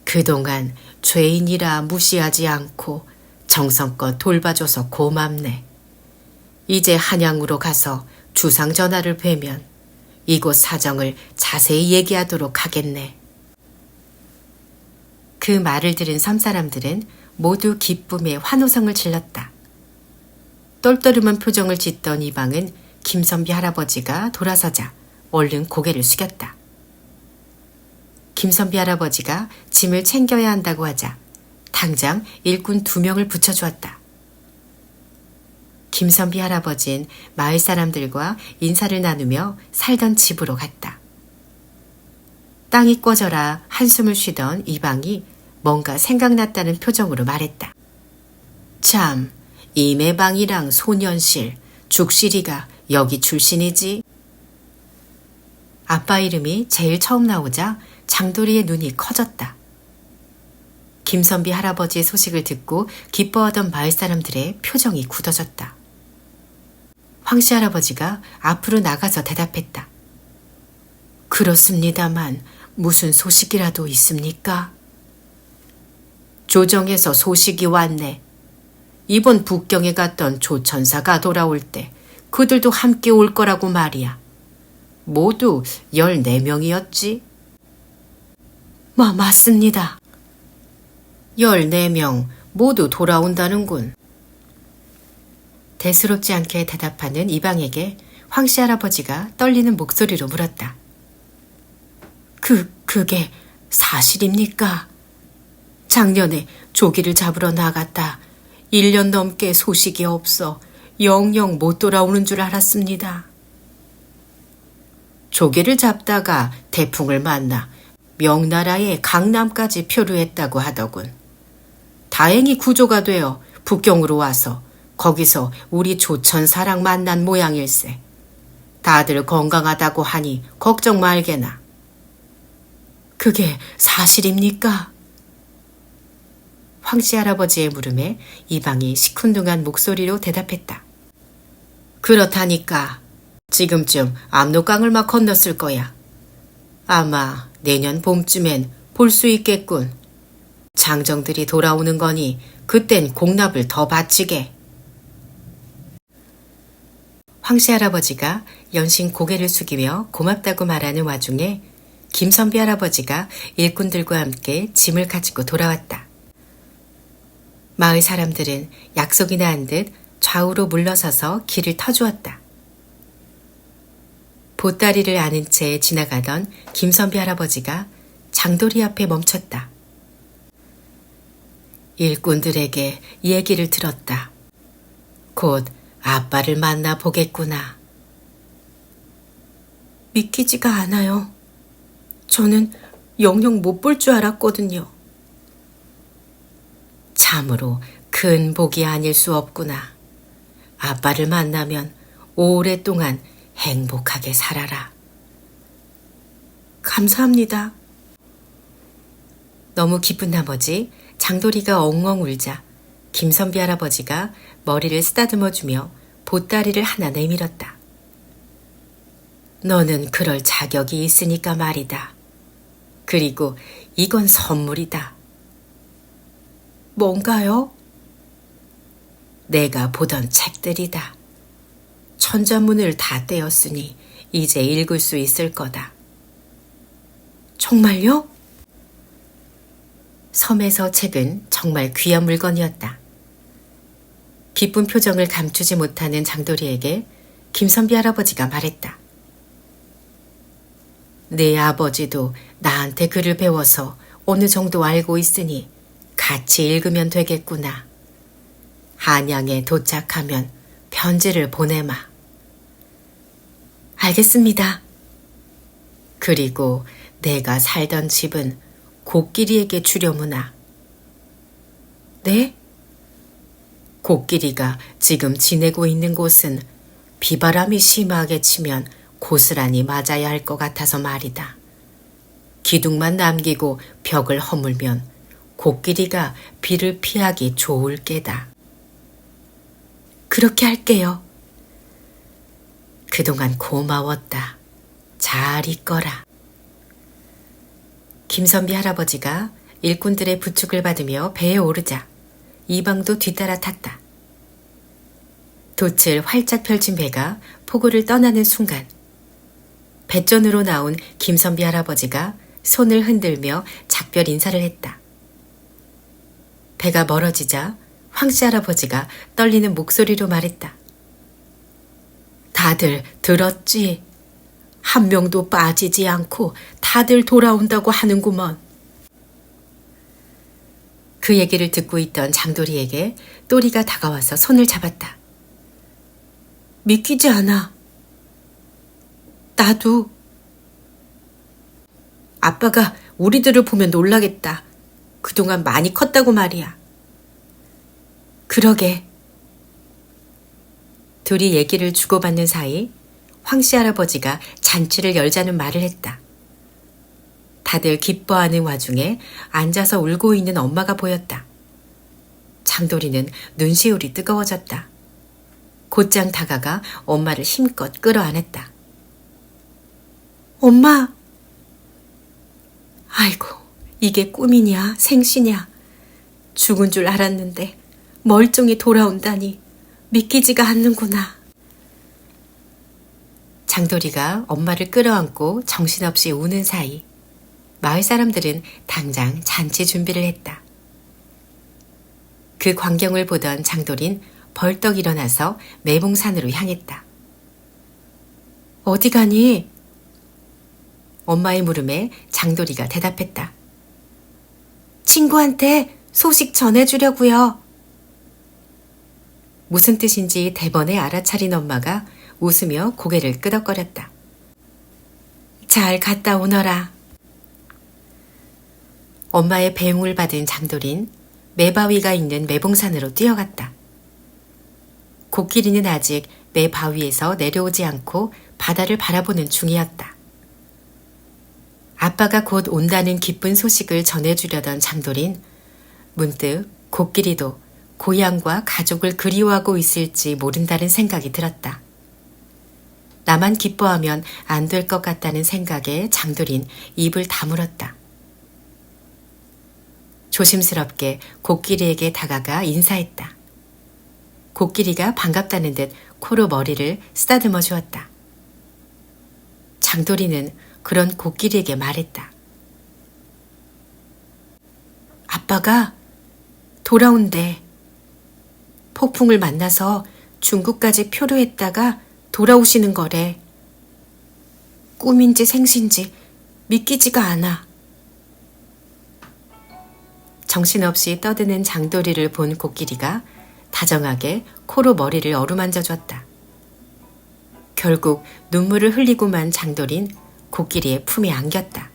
그동안 죄인이라 무시하지 않고 정성껏 돌봐줘서 고맙네. 이제 한양으로 가서 주상 전하를 뵈면 이곳 사정을 자세히 얘기하도록 하겠네. 그 말을 들은 섬사람들은 모두 기쁨에 환호성을 질렀다. 떨떠름한 표정을 짓던 이방은 김선비 할아버지가 돌아서자 얼른 고개를 숙였다. 김선비 할아버지가 짐을 챙겨야 한다고 하자 당장 일꾼 2명을 붙여주었다. 김선비 할아버지는 마을 사람들과 인사를 나누며 살던 집으로 갔다. 땅이 꺼져라 한숨을 쉬던 이방이 뭔가 생각났다는 표정으로 말했다. 참, 이매방이랑 소년실, 죽실이가 여기 출신이지? 아빠 이름이 제일 처음 나오자 장돌이의 눈이 커졌다. 김선비 할아버지의 소식을 듣고 기뻐하던 마을 사람들의 표정이 굳어졌다. 황씨 할아버지가 앞으로 나가서 대답했다. 그렇습니다만 무슨 소식이라도 있습니까? 조정에서 소식이 왔네. 이번 북경에 갔던 조천사가 돌아올 때 그들도 함께 올 거라고 말이야. 모두 14명이었지? 맞습니다. 14명 모두 돌아온다는군. 대수롭지 않게 대답하는 이방에게 황씨 할아버지가 떨리는 목소리로 물었다. 그게 사실입니까? 작년에 조기를 잡으러 나갔다 1년 넘게 소식이 없어 영영 못 돌아오는 줄 알았습니다. 조개를 잡다가 태풍을 만나 명나라의 강남까지 표류했다고 하더군. 다행히 구조가 되어 북경으로 와서 거기서 우리 조천사랑 만난 모양일세. 다들 건강하다고 하니 걱정 말게나. 그게 사실입니까? 황씨 할아버지의 물음에 이방이 시큰둥한 목소리로 대답했다. 그렇다니까. 지금쯤 압록강을 막 건넜을 거야. 아마 내년 봄쯤엔 볼 수 있겠군. 장정들이 돌아오는 거니 그땐 공납을 더 바치게. 황씨 할아버지가 연신 고개를 숙이며 고맙다고 말하는 와중에 김선비 할아버지가 일꾼들과 함께 짐을 가지고 돌아왔다. 마을 사람들은 약속이 나은 듯 좌우로 물러서서 길을 터주었다. 보따리를 안은 채 지나가던 김선비 할아버지가 장돌이 앞에 멈췄다. 일꾼들에게 얘기를 들었다. 곧 아빠를 만나 보겠구나. 믿기지가 않아요. 저는 영영 못 볼 줄 알았거든요. 참으로 큰 복이 아닐 수 없구나. 아빠를 만나면 오랫동안 행복하게 살아라. 감사합니다. 너무 기쁜 나머지 장돌이가 엉엉 울자 김선비 할아버지가 머리를 쓰다듬어주며 보따리를 하나 내밀었다. 너는 그럴 자격이 있으니까 말이다. 그리고 이건 선물이다. 뭔가요? 내가 보던 책들이다. 천자문을 다 떼었으니 이제 읽을 수 있을 거다. 정말요? 섬에서 책은 정말 귀한 물건이었다. 기쁜 표정을 감추지 못하는 장돌이에게 김선비 할아버지가 말했다. 네 아버지도 나한테 글을 배워서 어느 정도 알고 있으니 같이 읽으면 되겠구나. 한양에 도착하면 편지를 보내마. 알겠습니다. 그리고 내가 살던 집은 코끼리에게 주려무나. 네? 코끼리가 지금 지내고 있는 곳은 비바람이 심하게 치면 고스란히 맞아야 할 것 같아서 말이다. 기둥만 남기고 벽을 허물면 코끼리가 비를 피하기 좋을 게다. 그렇게 할게요. 그동안 고마웠다. 잘 있거라. 김선비 할아버지가 일꾼들의 부축을 받으며 배에 오르자 이방도 뒤따라 탔다. 돛을 활짝 펼친 배가 포구를 떠나는 순간 배전으로 나온 김선비 할아버지가 손을 흔들며 작별 인사를 했다. 배가 멀어지자 황씨 할아버지가 떨리는 목소리로 말했다. 다들 들었지? 한 명도 빠지지 않고 다들 돌아온다고 하는구먼. 그 얘기를 듣고 있던 장돌이에게 또리가 다가와서 손을 잡았다. 믿기지 않아. 나도. 아빠가 우리들을 보면 놀라겠다. 그동안 많이 컸다고 말이야. 그러게. 둘이 얘기를 주고받는 사이 황씨 할아버지가 잔치를 열자는 말을 했다. 다들 기뻐하는 와중에 앉아서 울고 있는 엄마가 보였다. 장돌이는 눈시울이 뜨거워졌다. 곧장 다가가 엄마를 힘껏 끌어안았다. 엄마! 아이고, 이게 꿈이냐 생시냐. 죽은 줄 알았는데 멀쩡히 돌아온다니 믿기지가 않는구나. 장돌이가 엄마를 끌어안고 정신없이 우는 사이 마을 사람들은 당장 잔치 준비를 했다. 그 광경을 보던 장돌인 벌떡 일어나서 매봉산으로 향했다. 어디 가니? 엄마의 물음에 장돌이가 대답했다. 친구한테 소식 전해주려고요. 무슨 뜻인지 대번에 알아차린 엄마가 웃으며 고개를 끄덕거렸다. 잘 갔다 오너라. 엄마의 배웅을 받은 장돌인 매바위가 있는 매봉산으로 뛰어갔다. 코끼리는 아직 매바위에서 내려오지 않고 바다를 바라보는 중이었다. 아빠가 곧 온다는 기쁜 소식을 전해주려던 장돌인 문득 코끼리도 고향과 가족을 그리워하고 있을지 모른다는 생각이 들었다. 나만 기뻐하면 안 될 것 같다는 생각에 장돌인 입을 다물었다. 조심스럽게 코끼리에게 다가가 인사했다. 코끼리가 반갑다는 듯 코로 머리를 쓰다듬어 주었다. 장돌이는 그런 코끼리에게 말했다. 아빠가 돌아온대. 폭풍을 만나서 중국까지 표류했다가 돌아오시는 거래. 꿈인지 생신지 믿기지가 않아. 정신없이 떠드는 장돌이를 본 코끼리가 다정하게 코로 머리를 어루만져 줬다. 결국 눈물을 흘리고만 장돌인 코끼리의 품에 안겼다.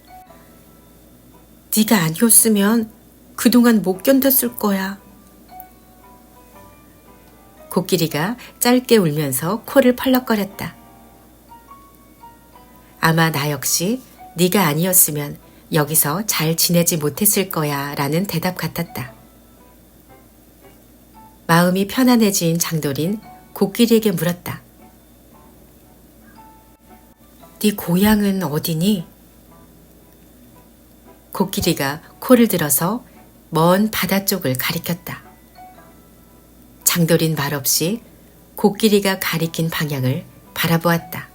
네가 아니었으면 그동안 못 견뎠을 거야. 코끼리가 짧게 울면서 코를 펄럭거렸다. 아마 나 역시 네가 아니었으면 여기서 잘 지내지 못했을 거야 라는 대답 같았다. 마음이 편안해진 장돌인 코끼리에게 물었다. 네 고향은 어디니? 코끼리가 코를 들어서 먼 바다 쪽을 가리켰다. 장돌인 말없이 코끼리가 가리킨 방향을 바라보았다.